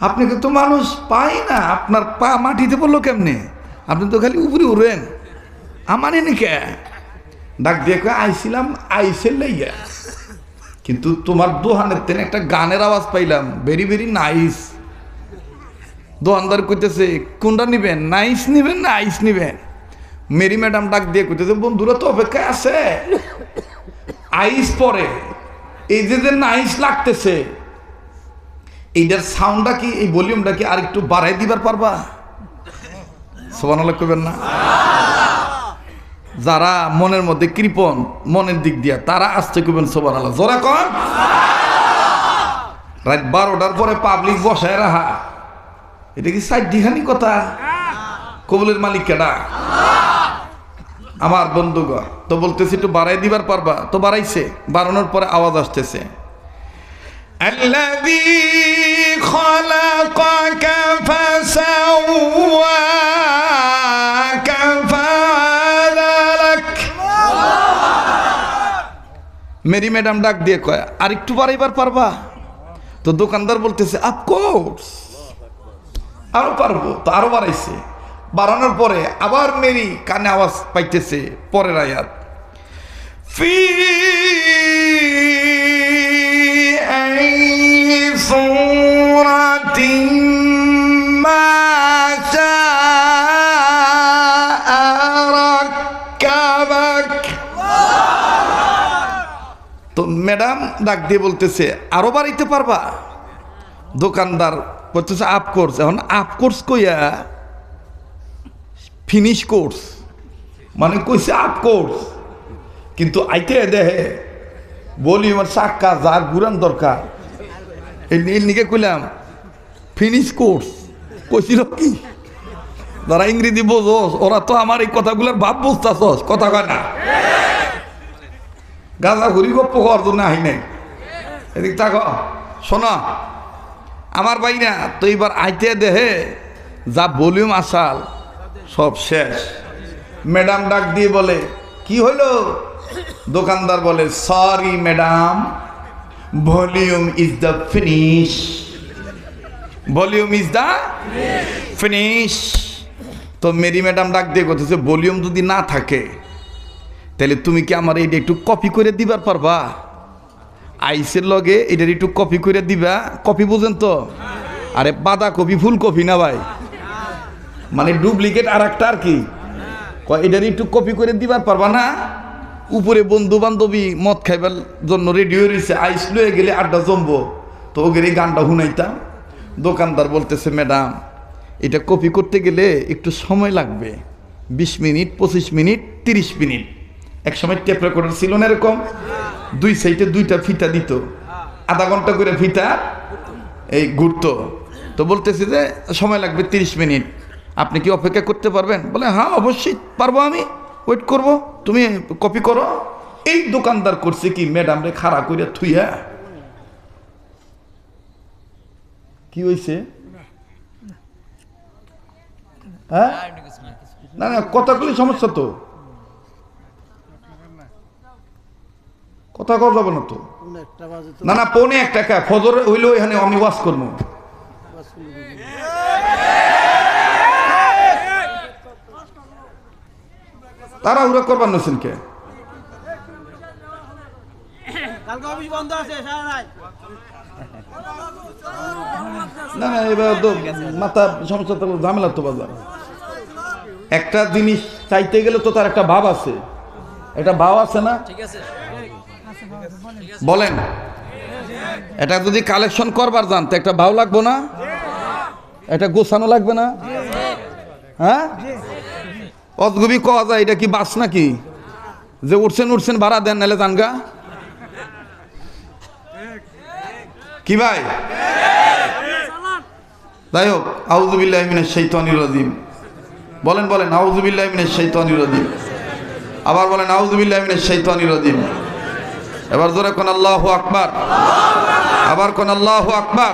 আপনাকে তো মানুষ পাই না, আপনার পা মাটিতে পড়লো কেমনে, আপনি তো খালি উপরে উড়েন, আমার এনে কে? ডাক দিয়ে কয়, আইছিলাম আইসের লাইয়া, কিন্তু তোমার দোকানের তেন একটা গানের আওয়াজ পাইলাম, ভেরি ভেরি নাইস। দোকানদার কইতেছে, কোনটা নিবেন, নাইস নিবেন না আইস নিবেন? মেরি ম্যাডাম ডাক দিয়ে কইতেছে, বন্ধুরা তো অপেক্ষায় আছে, আইস পরে, এই যে নাইস লাগতেছে, এইটার সাউন্ডটা কি, এই ভলিউমটা কি আর একটু বাড়াই দিবার পারবা? সুবহানাল্লাহ কইবেন না? যারা মনের মধ্যে কৃপণ, মনের দিক দিয়া, তারা আসতে কইবেন সুবহানাল্লাহ, জোরে কন। রাত 12টার পরে পাবলিক বসায় রাখা, এটা কি সাইডিখানি কথা? কবুলের মালিক কেডা? আমার বন্ধুগণ। তো বলতেছি একটু বাড়াই দিবার পারবা? তো বাড়াইছে, বাড়ানোর পরে আওয়াজ আসতেছে, الذي خلقك فسواك فعدلك। মেরি ম্যাডাম ডাক দিয়ে কয়, আর একটু বাড়াইবার পারবা? তো দোকানদার বলতেছে, অফকোর্স আরো পারবো। তো আরো বাড়াইছে, বাড়ানোর পরে আবার মেরি কানে আওয়াজ পাইতেছে পরের আয়াত ফি সূরাতিন মা শাআ রাক্কাবাক। তো ম্যাডাম ডাক দিয়ে বলতেছে আরো বাড়াইতে পারবা? দোকানদার বলতেছে আপ কোর্স। এখন আপ কোর্স কইয়া ফিনিশ কোর্স মানে কইছে আপ কোর্স, কিন্তু আইতে দেহে বলি আমার চাক্কা যার ঘুরান দরকার এই নিকে কইলাম ফিনিশ কোর্স। কইছিল কি যারা ইংরেজি বোঝোস ওরা তো আমার এই কথাগুলোর ভাব বুঝতেছস, কথা কয় না। গাঁজা ঘুরি গপ্প হওয়ার জন্য আহি নাই। এদিক তাক শোনা আমার ভাই না, তো এইবার আইতে দেহে যা ভলিউম আসাল সব শেষ। ম্যাডাম ডাক দিয়ে বলে কি হইল? দোকানদার বলে sorry madam, volume is the finish, volume is the finish. তো মেরি ম্যাডাম ডাক দিয়ে করতেছে ভলিউম যদি না থাকে তাহলে তুমি কি আমার এটা একটু কপি করে দিবার পারবা? আইসের লগে এটার একটু কপি করে দিবা। কপি বুঝেন তো? আরে বাঁধা কপি ফুলকপি না ভাই, মানে ডুপ্লিকেট আর একটা আর কি। এটার একটু কপি করে দিবার পারবা না? উপরে বন্ধু বান্ধবী মদ খাইবার জন্য রেডি হয়ে রয়েছে, আইস লয়ে গেলে আড্ডা জমবো, তো ওদের এই গানটা শুনাইতাম। দোকানদার বলতেছে ম্যাডাম এটা কপি করতে গেলে একটু সময় লাগবে, 20 মিনিট 25 মিনিট 30 মিনিট। এক সময় টেপ রেকর্ডার ছিল না এরকম, দুই সাইডে দুইটা ফিতা দিত, আধা ঘন্টা করে ফিতা এই ঘুরতো। তো বলতেছে যে সময় লাগবে 30 মিনিট, আপনি কি অপেক্ষা করতে পারবেন? বলে হ্যাঁ অবশ্যই পারবো, আমি ওয়েট করব, তুমি কপি করো। এই দোকানদার করছে কি ম্যাডাম রে খাড়া করে থুইয়া, কি হয়েছে? হ্যাঁ না না কথাগুলি সমস্যা তো, কথা কথা যাবে না তো। না না পৌনে 1 টাকা ফজর হইলো এখানে আমি ওয়াজ করবো। তারা উড়া করবার নছেন কে? না না এবার তো মাথা সমস্যা তো ঝামেলা তো বাজার। একটা জিনিস চাইতে গেলে তো তার একটা ভাব আছে, একটা ভাব আছে না? বলেন এটা যদি কালেকশন করবার যান তো একটা ভাব লাগবো না? এটা গোছানো লাগবে না? হ্যাঁ অদ্ভুবি কওয়া যায় এটা কি বাস নাকি যে উঠছেন ভাড়া দেন নাহলে জানগা কি ভাই? যাই হোক আউযুবিল্লাহি মিনাশ শাইতানির রাজিম। বলেন বলেন আউযুবিল্লাহি মিনাশ শাইতানির রাজিম। আবার বলেন আউযুবিল্লাহি মিনাশ শাইতানির রাজিম। এবার জোরে কোন আল্লাহু আকবার, আবার কোন আল্লাহু আকবার।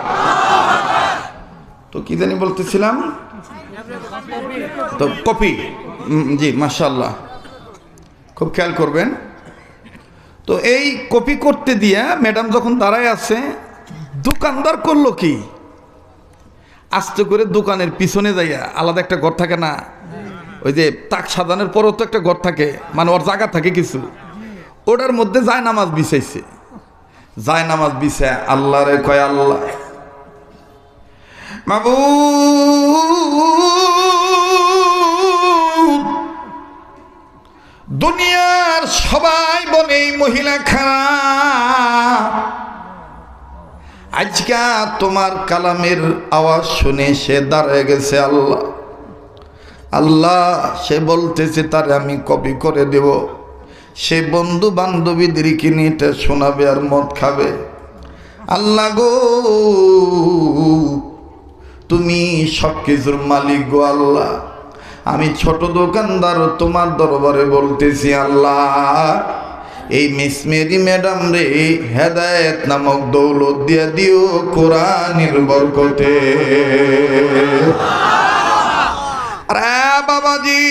তো কি জানি বলতেছিলাম, তো কপি, জি মাশাআল্লাহ খুব খেয়াল করবেন। তো এই কপি করতে দিয়া ম্যাডাম যখন দাঁড়ায় আছে, দোকানদার করলো কি আস্তে করে দোকানের পিছনে যাইয়া, আলাদা একটা ঘর থাকে না, ওই যে তাক সাজানোর পরও তো একটা ঘর থাকে, মানে ওর জায়গা থাকে কিছু, ওটার মধ্যে যায় নামাজ বিছাইছে। যায় নামাজ বিছায় আল্লাহ রে কয় আল্লাহ মাবুদ, দুনিয়ার সবাই বলে এই মহিলা খারাপ, আজকা তোমার কালামের আওয়াজ শুনে সে দাঁড়ায় গেছে আল্লাহ। আল্লাহ সে বলতেছে তারে আমি কপি করে দেব, সে বন্ধু বান্ধবীদেরকে নিয়ে এটা শোনাবে আর মদ খাবে। আল্লাহ গো তুমি সব কিছুর মালিক গো আল্লাহ, আমি ছোট দোকানদার তোমার দরবারে বলতেছি আল্লাহ এই মিস মেরি ম্যাডাম রে হেদায়েত নামক দৌলত দিয়া দিও কোরআনের বরকতে। আরে বাবাজি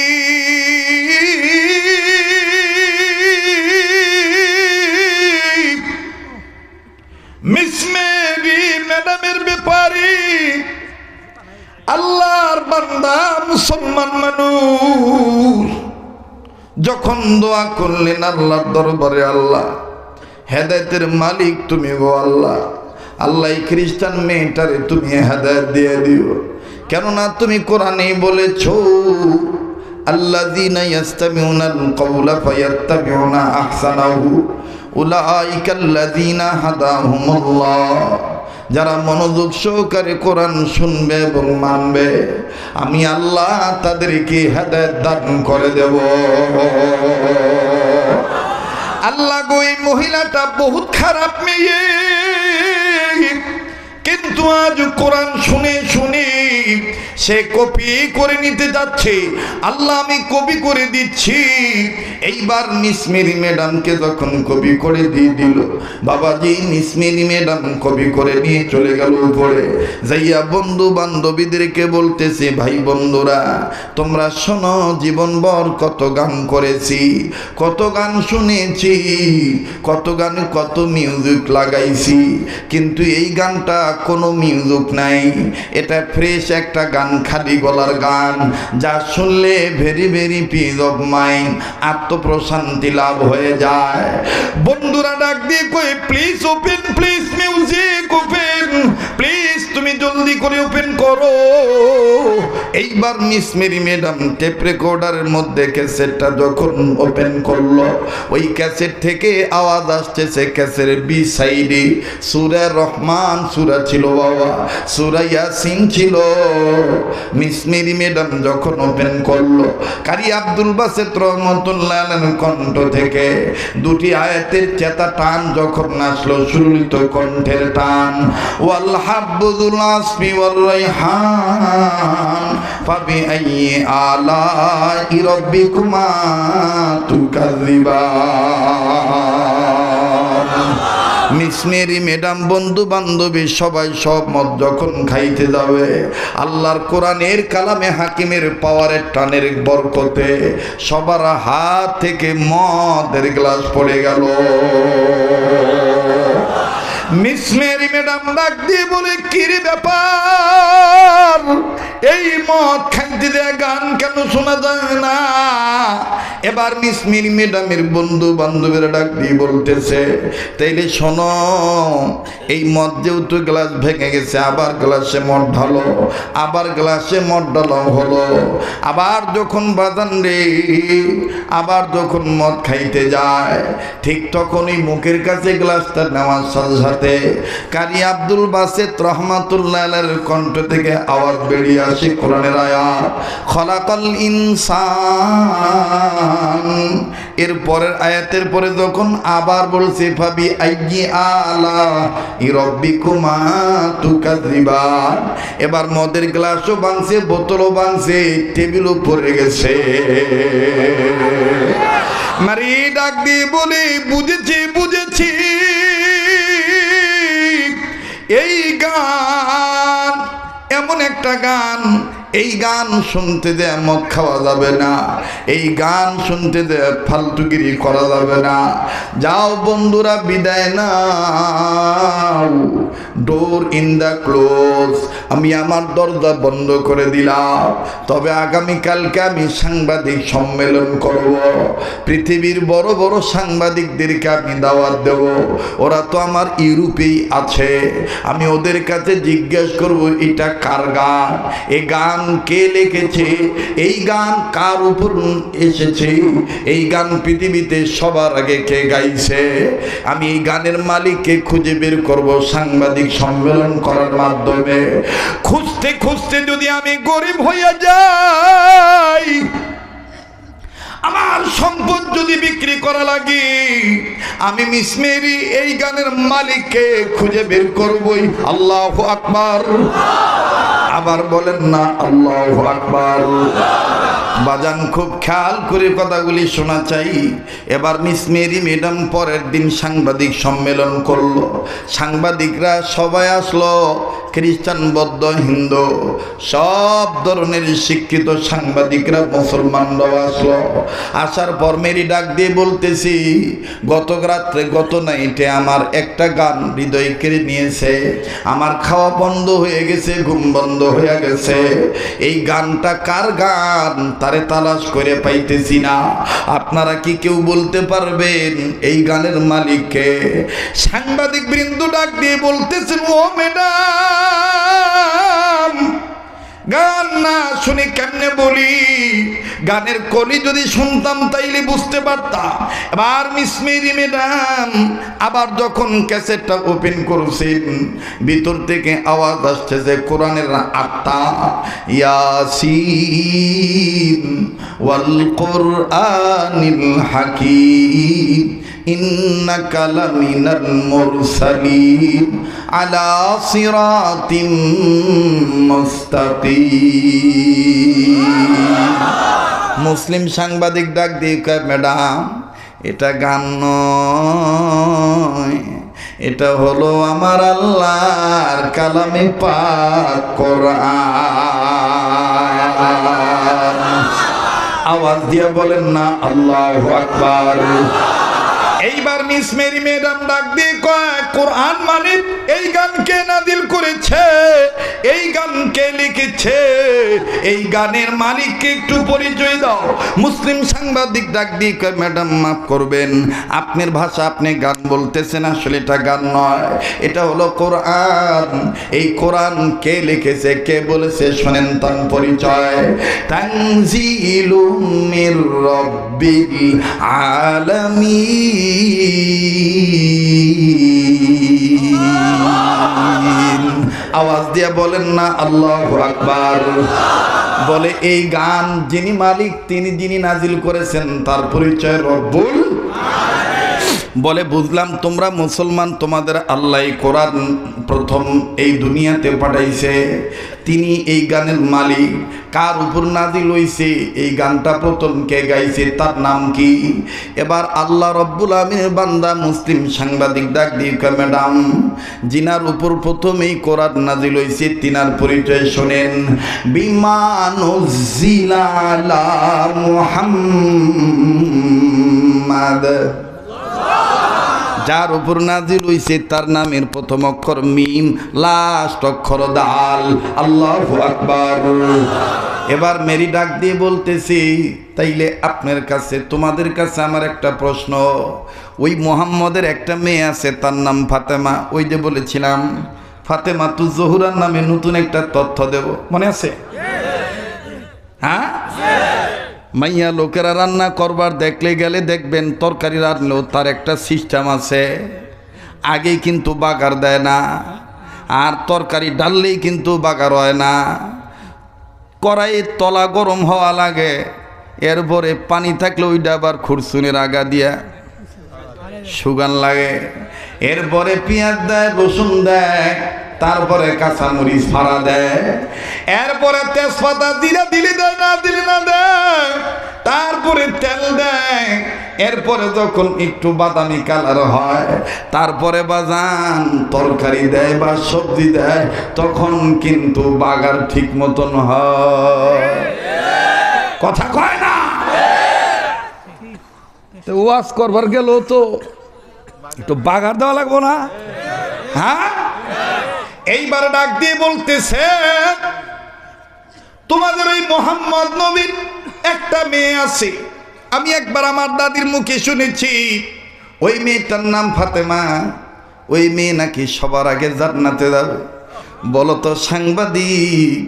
মিস মেরি ম্যাডামের ব্যাপারে আল্লাহর বান্দা মুসলমান মানুষ যখন দোয়া করলেন আল্লাহর দরবারে, আল্লাহ হেদায়েতের মালিক তুমি গো আল্লাহ, আল্লাহ এই খ্রিস্টান মেয়েটারে তুমি হেদায়েত দিয়ে দিও। কেননা তুমি কোরআনে বলেছো আল্লাযীনা ইয়াস্তামিউনাল কাওলা ফায়াত্তাবিউনা আহসানাহু উলাইকাল্লাযীনা হাদাহুমুল্লাহ। যারা মনোযোগ সহকারে কোরআন শুনবে এবং মানবে, আমি আল্লাহ তাদেরকে হেদায়েত দান করে দেব। আল্লাহ গো, এই মহিলাটা বহুত খারাপ মেয়ে, কিন্তু আজ কোরআন শুনে শুনে সে কপি করে নিতে যাচ্ছে। আল্লাহ আমি কপি করে দিচ্ছি। এইবার মিসমেরি ম্যাডামকে যখন কপি করে দিয়ে দিল, বাবাজি মিসমেরি ম্যাডাম কপি করে নিয়ে চলে গেল উপরে, যাইয়া বন্ধু বান্ধবীদেরকে বলতেছে, ভাই বন্ধুরা তোমরা শোনো, জীবনভর কত গান করেছি, কত গান শুনেছি, কত গান কত মিউজিক লাগাইছি, কিন্তু এই গানটা কোনো মিউজিক নাই, এটা ফ্রেশ একটা গান, খালি গলার গান, যা শুনলে very very peace of mind, আত্মপ্রশান্তি লাভ হয়ে যায়। বন্ধুরা ডাক দিয়ে কই, please open, please music open, please তুমি জলদি করে ওপেন করো। এইবার মিস মেরি ম্যাডাম টেপ রেকর্ডারের মধ্যে ক্যাসেটটা যখন ওপেন করলো, ওই ক্যাসেট থেকে আওয়াজ আসতেছে, ক্যাসেটের বি সাইডে সূরা রহমান সূরা ছিল বাবা, সূরা ইয়াসিন ছিল। মিস মেরি ম্যাডাম যখন ওপেন করলো, কারি আব্দুল বাসেত রহমাতুল্লাহ আলাইহির কণ্ঠ থেকে দুটি আয়াতের চেতা টান যখন আসলো, সুললিত কণ্ঠের টান, ওয়াল হাব্বুল আসফি ওয়ার রাইহান ফাবিআইয়ি আলাই রাব্বিকুমা তুকাযিবান। মিস মেরি ম্যাডাম বন্ধু বান্ধবী সবাই সব মদ যখন খাইতে যাবে, আল্লাহর কোরআনের কালামে হাকিমের পাওয়ারের টানের বরকতে সবার হাত থেকে মদের গ্লাস পড়ে গেল। মিস মেরি ম্যাডাম ডাক দিয়ে বলে, কিরে ব্যাপার, এই মদ খাইতে দেয়া গান কেন শোনা যায় না? এবার মিস মেরি ম্যাডামের বন্ধু বান্ধবীরা ডাক দিয়ে বলতেছে, তাইলে শোনো, এই মদ যেহেতু গ্লাস ভেঙে গেছে, আবার গ্লাসে মদ ঢালো, আবার গ্লাসে মদ ঢালো হলো, আবার যখন বাজান রে, আবার যখন মদ খাইতে যায়, ঠিক তখনই মুখের কাছে গ্লাসটা নেওয়ার সাথে সাথে কারি আব্দুল বাসেত রহমাতুল্লাহ আলাইহির কণ্ঠ থেকে আওয়াজ বেরিয়ে আসে কোরআনের আয়াত, খলাকাল ইনসান। এর পরের আয়াতের পরে যখন আবার বলছে ফাবি আইয়ি আলা রাব্বিকুমা তুকাযিবান, এবার মদের গ্লাসও ভাঙছে, বোতলও ভাঙছে, টেবিলও পড়ে গেছে। মারি ডাক দিয়ে বলে, বুঝেছি বুঝেছি, এই গান এমন একটা গান, এই গান শুনতে দেয় মদ খাওয়া যাবে না, এই গান শুনতে দেয় ফালতুগিরি করা যাবে না। যাও বন্ধুরা বিদায় নাও, ডোর ইন দ্য ক্লোজ, আমি আমার দরজা বন্ধ করে দিলাম। তবে আগামীকালকে আমি সাংবাদিক সম্মেলন করব, পৃথিবীর বড় বড় সাংবাদিকদেরকে আমি দাওয়াত দেব, ওরা তো আমার ইউরোপেই আছে, আমি ওদের কাছে জিজ্ঞেস করব এটা কার গান, এই গান কে লিখেছে, এই গান কার উপর এসেছে, এই গান পৃথিবীতে সবার আগে কে গাইছে। আমি এই গানের মালিককে খুঁজে বের করব সাংবাদিক সম্মেলন করার মাধ্যমে। খুঁজতে খুঁজতে যদি আমি গরিব হয়ে যাই, আমার সম্পদ যদি বিক্রি করা লাগে, আমি মিস মেরি এই গানের মালিককে খুঁজে বের করবই। আল্লাহু আকবার, আবার বলেন না আল্লাহু আকবার। বাজান খুব খেয়াল করে কথাগুলি শোনা চাই। এবার মিস মেরি ম্যাডাম পরের দিন সাংবাদিক সম্মেলন করলো, সাংবাদিকরা সবাই আসলো, খ্রিস্টান, বৌদ্ধ, হিন্দু সব ধরনের শিক্ষিত সাংবাদিকরা মুসলমানরাও আসলো। আসার পর মেরি ডাক দিয়ে বলতেছি, গত রাত্রে গত নাইটে আমার একটা গান হৃদয় কেড়ে নিয়েছে, আমার খাওয়া বন্ধ হয়ে গেছে, ঘুম বন্ধ হয়ে গেছে। এই গানটা কার গান তারে তালাশ করে পাইতেছি না। আপনারা কি কেউ বলতে পারবেন এই গানের মালিককে? সাংবাদিক বৃন্দ ডাক দিয়ে বলতেছেন, ও ম্যাডাম, গান না শুনে কেমনে বলি? গানের কলি যদি শুনতাম তাইলে বুঝতে পারতাম। এবার মিস মেরি ম্যাডাম আবার যখন ক্যাসেটটা ওপেন করছেন, ভিতর থেকে আওয়াজ আসতেছে কোরআনের আত্মা, ইয়াসিন ওয়াল কুরআনিল হাকীম ইন্নাকা লামিনাল মুরসালিন আলা সিরাতিম মুস্তাকিম। মুসলিম সাংবাদিক ডাক দিয়ে কয়, ম্যাডাম এটা গান নয়, এটা হলো আমার আল্লাহর কালামে পাক কোরআন। আওয়াজ দিয়ে বলেন না আল্লাহু আকবার। এইবার মিস মেরি ম্যাডাম ডাক দিয়ে কয়, কোরআন মানে এই গান কে নাজিল করেছে, এই গান কে লিখেছে, এই গানের মালিককে একটু পরিচয় দাও। মুসলিম সাংবাদিক ডাক দিয়ে কয়, ম্যাডাম মাফ করবেন, আপনার ভাষা আপনি গান বলতেছেন, আসলে এটা গান নয়, এটা হলো কোরআন। এই কোরআন কে লিখেছে, কে বলেছে শোনেন তার পরিচয়। তানজিলুম মির রাব্বিল আলামিন। আওয়াজ দিয়া বলেন না আল্লাহু আকবার। বলে এই গান যিনি মালিক, তিনি যিনি নাজিল করেছেন তার পরিচয় রব্বুল। বলে বুঝলাম তোমরা মুসলমান, তোমাদের আল্লাহ কোরআন প্রথম এই দুনিয়াতে পাঠাইছে, তিনি এই গানের মালিক। কার উপর নাজিল হইছে, এই গানটা প্রথম কে গাইছে, তার নাম কি? এবার আল্লাহ রব্বুল আমিনের বান্দা মুসলিম সাংবাদিক ডাক দিয়ে কয়, ম্যাডাম জিনার উপর প্রথম এই কোরআন নাজিল হইছে তিনার পরিচয় শোনেন। বিমানুজ্জিলা আলা মুহাম্মাদ, যার উপর নাজিল হইছে তার নামের প্রথম অক্ষর মিম, লাস্ট অক্ষর দাল। আল্লাহু আকবার। এবার মেরি ডাক দিয়ে বলতেছি, তাইলে আপনার কাছে, তোমাদের কাছে আমার একটা প্রশ্ন। ওই মুহাম্মদের একটা মেয়ে আছে, তার নাম ফাতেমা। ওই যে বলেছিলাম ফাতেমা তু জহুরার নামে নতুন একটা তথ্য দেব, মনে আছে? হ্যাঁ, মাইয়া লোকেরা রান্না করবার দেখলে গেলে দেখবেন তরকারি রান্নলেও তার একটা সিস্টেম আছে। আগেই কিন্তু বাগার দেয় না, আর তরকারি ডাললেই কিন্তু বাগার হয় না। কড়াইয়ের তলা গরম হওয়া লাগে, এরপরে পানি থাকলে ওইটা আবার খুরসুনের আগা দিয়া সুগান লাগে। এরপরে পেঁয়াজ দেয়, রসুন দেয়, তারপরে কাঁচামরিচ ফাড়া দেয়, এরপরে তেজপাতা জিরা দিলে দেয়, না দিলে না দেয়, তারপরে তেল দেয়, এরপরে যখন একটু বাদামি কালার হয় তারপরে বাজান তরকারি দেয় বা সবজি দেয়, তখন কিন্তু বাগার ঠিক মতন হয়। কথা কয় না? ওয়াজ করবার গেল তো একটু বাগার দেওয়া লাগবো না? হ্যাঁ, এইবার ডাক দিয়ে বলতেছে, তোমাদের ওই মোহাম্মদ নবীর একটা মেয়ে আছে, আমি একবার আমার দাদির মুখে শুনেছি, ওই মেয়েটার নাম ফাতেমা, ওই মেয়ে নাকি সবার আগে জান্নাতে যাবে। বলো তো সাংবাদিক,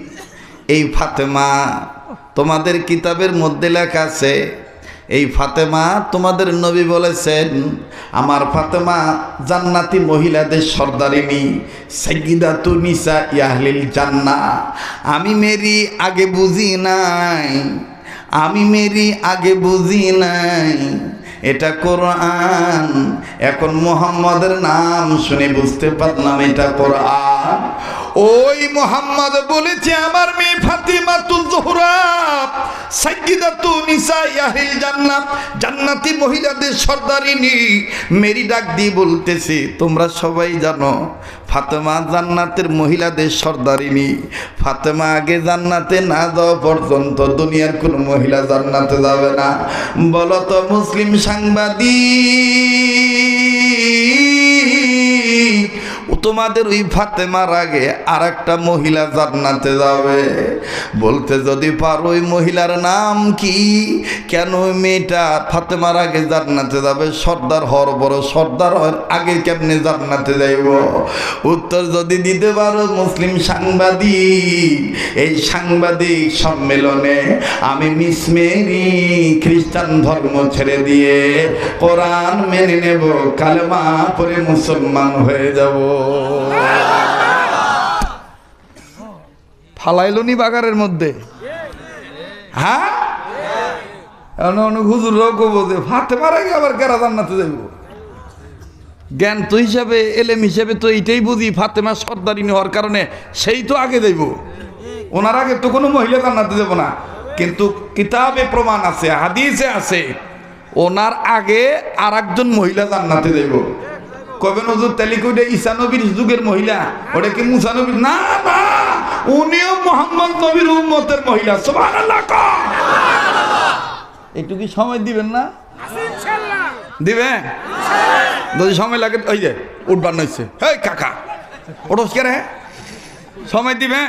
এই ফাতেমা তোমাদের কিতাবের মধ্যে লেখা আছে, এই ফাতেমা তোমাদের নবী বলেছেন আমার ফাতেমা জান্নাতি মহিলাদের সর্দারিনী, সাইয়্যিদাতু নিসা আহলিল জান্নাহ। আমি মেরি আগে বুঝি নাই, আমি মেরি আগে বুঝি নাই, এটা কোরআন। এখন মুহাম্মাদের নাম শুনে বুঝতে পারলাম এটা কোরআন। ওই মুহাম্মদ বলেছে আমার মেয়ে ফাতিমাতুল জোহরা সাইয়্যিদাতু নিসাই আহলিল জান্নাত, জান্নাতি মহিলাদের সর্দারিনী। মেরি ডাক দিয়ে বলতেছে, তোমরা সবাই জানো ফাতেমা জান্নাতের মহিলাদের সর্দারিনী। ফাতেমা আগে জান্নাতে না যাওয়া পর্যন্ত দুনিয়ার কোনো মহিলা জান্নাতে যাবে না। বলো তো মুসলিম সাংবাদিক, তোমাদের ওই ফাতেমার আগে আর একটা মহিলা জান্নাতে যাবে? বলতে যদি পারো ওই মহিলার নাম কি? কেন ওই মেয়েটা ফাতেমার আগে জান্নাতে যাবে? সর্দার হওয়ার বড় সর্দার হওয়ার আগে কেমনে জান্নাতে যাইব? উত্তর যদি দিতে পারো মুসলিম সাংবাদিক, এই সাংবাদিক সম্মেলনে আমি মিস মেরি খ্রিস্টান ধর্ম ছেড়ে দিয়ে কোরআন মেনে নেব, কালেমা পড়ে মুসলমান হয়ে যাব। ফালাইলনি বাগারের মধ্যে, হ্যাঁ অনেক হুজুররাও কব যে ফাতেমার আগে আবার কেরা জান্নাতে যাইব। জ্ঞান তো হিসাবে এলেম হিসাবে তো এইটাই বুঝি, ফাতেমা সর্দারিনী হওয়ার কারণে সেই তো আগে যাইব, ওনার আগে তো কোনো মহিলা জান্নাতে যাব না। কিন্তু কিতাবে প্রমাণ আছে, হাদিসে আছে, ওনার আগে আর একজন মহিলা জান্নাতে যাইব। কবে নজর তালি কইটা ঈসা নবীর যুগের মহিলা, ওটা কি মুসা নবীর? না না, উনিও মোহাম্মদ নবীর উম্মতের মহিলা। সুবহানাল্লাহ। একটু কি সময় দিবেন না? দিবেন? যদি সময় লাগে ওই যে উঠবার নইছে, হেই কাকা ওঠস কে রে, সময় দিবেন?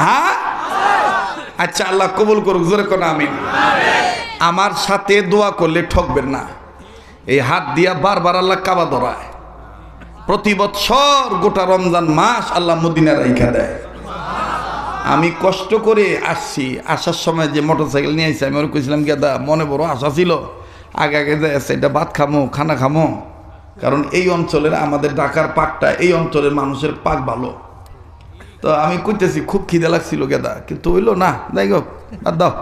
হ্যাঁ আচ্ছা, আল্লাহ কবুল করুক, জোরে কোন আমিন। আমার সাথে দোয়া করলে ঠকবেন না। এই হাত দিয়া বারবার আল্লাহ কাবা ধরায়। প্রতি বৎসর গোটা রমজান মাস আল্লাহ মদিনা রাইখা দেয়। আমি কষ্ট করে আসছি, আসার সময় যে মোটরসাইকেল নিয়ে আসছি, আমি ওর কইছিলাম গেদা মনে বড় আশা ছিল, আগে আগে যে এটা ভাত খামো, খানা খামো, কারণ এই অঞ্চলের আমাদের ঢাকার পাকটা, এই অঞ্চলের মানুষের পাক ভালো। তো আমি কইতেছি খুব খিদে লাগছিল গেদা, কিন্তু হইলো না, যাই হোক বাদ দাও।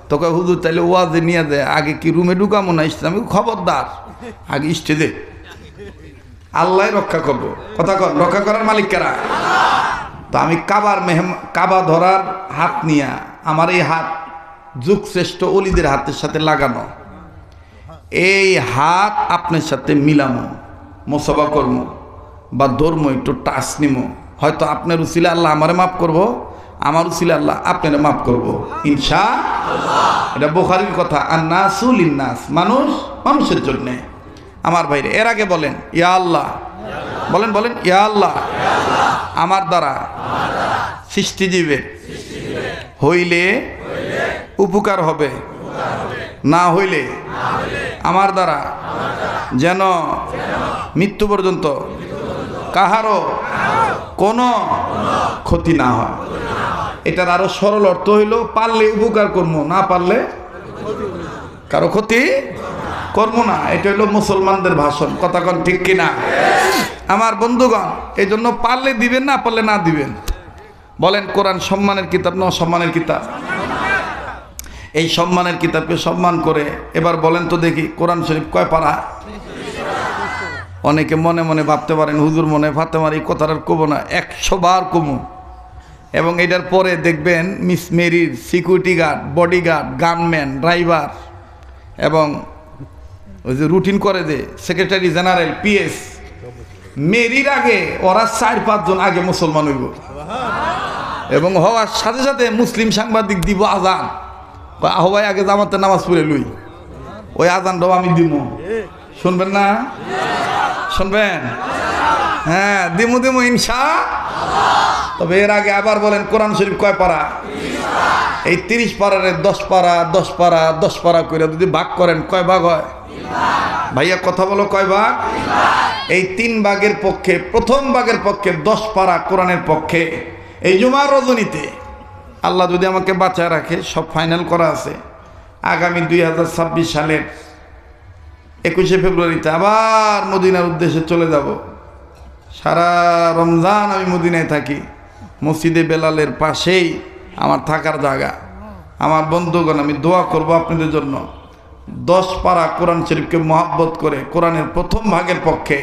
তোকে হুজুর তাইলে ওয়াজে নিয়ে দেয়, আগে কি রুমে ঢুকামো না ইসলামী? খবরদার, আগে স্টেজে। আল্লাহ রক্ষা করবো, কথা কর, রক্ষা করার মালিক কারা? তো আমি কাবা ধরার হাত নিয়া, আমার এই হাত যুগ শ্রেষ্ঠ অলিদের হাতের সাথে লাগানো, এই হাত আপনার সাথে মিলামো, মোসাফা করবো বা ধর্ম একটু টাচ নিমো। হয়তো আপনার উসিলা আল্লাহ আমারে মাফ করবো, আমার উসিলা আল্লাহ আপনারে মাফ করবো ইনশাআল্লাহ। এটা বুখারীর কথা, আন-নাসু লিন-নাস, মানুষ মানুষের জন্য। আমার ভাইরে, এর আগে বলেন ইয়া আল্লাহ, বলেন বলেন ইয়া আল্লাহ, আমার দ্বারা সৃষ্টিজীবের হইলে উপকার হবে, না হইলে আমার দ্বারা যেন মৃত্যু পর্যন্ত কাহারও কোনো ক্ষতি না হয়। এটার আরো সরল অর্থ হইল, পারলে উপকার করবো, না পারলে কারো ক্ষতি করবো না। এটা হইল মুসলমানদের ভাষণ, কথা কোন ঠিক কিনা? আমার বন্ধুগণ, এই জন্য পারলে দিবেন, না পারলে না দিবেন। বলেন কোরআন সম্মানের কিতাব না অসম্মানের কিতাব? এই সম্মানের কিতাবকে সম্মান করে এবার বলেন তো দেখি, কোরআন শরীফ কয় পারা? অনেকে মনে মনে ভাবতে পারেন হুজুর মনে ফাতেমার এই কথাটার কব না, 100 বার কমু। এবং এটার পরে দেখবেন মিস মেরির security guard, bodyguard, gunman, driver এবং ওই যে রুটিন করে যে সেক্রেটারি জেনারেল, পিএস, মেরির আগে ওরা 4-5 জন আগে মুসলমান হইব। এবং হওয়ার সাথে সাথে মুসলিম সাংবাদিক দিব আজান, আহ্বাই আগে জামাতে নামাজ পড়ে লুই, ওই আজানটাও আমি দিব, শুনবেন না? শুনবেন? হ্যাঁ দিমু দিমু ইনশাআল্লাহ। তবে এর আগে আবার বলেন কোরআন শরীফ কয় পারা? এই 30 পারারে 10 পারা 10 পারা 10 পারা করে যদি ভাগ করেন কয় ভাগ হয়? ভাইয়া কথা বলো, কয় ভাগ? এই 3 ভাগের পক্ষে, প্রথম ভাগের পক্ষে 10 পারা কোরআনের পক্ষে। এই জুমার রজনীতে আল্লাহ যদি আমাকে বাঁচায় রাখে, সব ফাইনাল করা আছে, আগামী 2026 সালের 21শে ফেব্রুয়ারিতে আবার মদিনার উদ্দেশ্যে চলে যাব। সারা রমজান আমি মদিনায় থাকি, মসজিদে বেলালের পাশেই আমার থাকার জায়গা। আমার বন্ধুগণ, আমি দোয়া করব আপনাদের জন্য, 10 পারা কোরআন শরীফকে মহাব্বত করে কোরআনের প্রথম ভাগের পক্ষে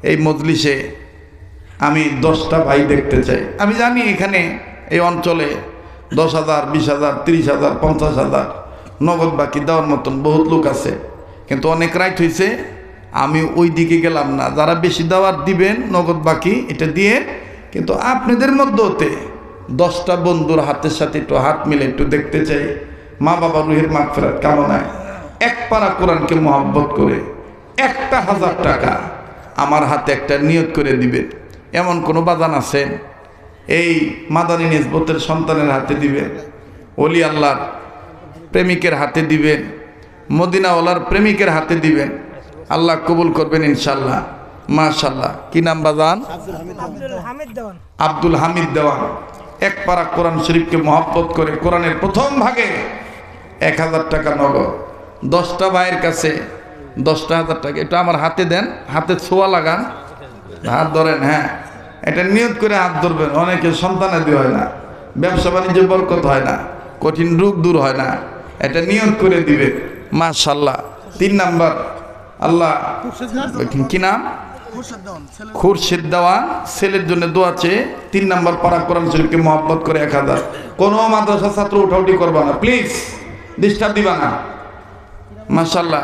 এই মজলিসে আমি 10টা ভাই দেখতে চাই। আমি জানি এখানে এই অঞ্চলে 10,000, 20,000, 30,000, 50,000 নগদ বাকি দেওয়ার মতন বহুত লোক আছে, কিন্তু অনেক রাইট হয়েছে। আমি ওই দিকে গেলাম না। যারা বেশি দেওয়ার দিবেন নগদ বাকি এটা দিয়ে, কিন্তু আপনাদের মধ্যতে 10টা বন্ধুর হাতের সাথে একটু হাত মিলে একটু দেখতে চাই মা বাবা রুহের মাগফিরাত কামনায় এক পারা কোরআনকে মহব্বত করে 1,000 টাকা আমার হাতে একটা নিয়ত করে দিবেন। এমন কোনো বাজান আছেন? এই মাদানী নিসবতের সন্তানের হাতে দিবেন, ওলি আল্লাহর প্রেমিকের হাতে দিবেন, মদিনাওয়ালার প্রেমিকের হাতে দিবেন। আল্লাহ কবুল করবেন ইনশাল্লাহ। মাশাল্লাহ। কি নাম বাজান? আব্দুল হামিদ দেওয়ান। এক পারা কোরআন শরীফকে মহব্বত করে কোরআনের প্রথম ভাগে 1,000 টাকা নগদ। 10টা ভাইয়ের কাছে 10,000 টাকা। এটা আমার হাতে দেন, হাতে ছোঁয়া লাগান, হাত ধরেন। হ্যাঁ, এটা নিয়ত করে হাত ধরবেন। অনেকে সন্তানে দিয়ে হয় না, ব্যবসা বাণিজ্য বরকত হয় না, কঠিন রোগ দূর হয় না, এটা নিয়ত করে দিবে। মাশাল্লাহ। 3 নাম্বার আল্লাহ কি নাম? খুরশিদ দেওয়ান। ছেলের জন্য দোয়া চেয়ে 3 নাম্বার পারা কোরআন শরীফকে মহব্বত করে 1,000। কোনো মাদ্রাসা ছাত্র উঠাউটি করবা না প্লিজ, ডিস্টার্ব দিবা না। মাশাল্লাহ।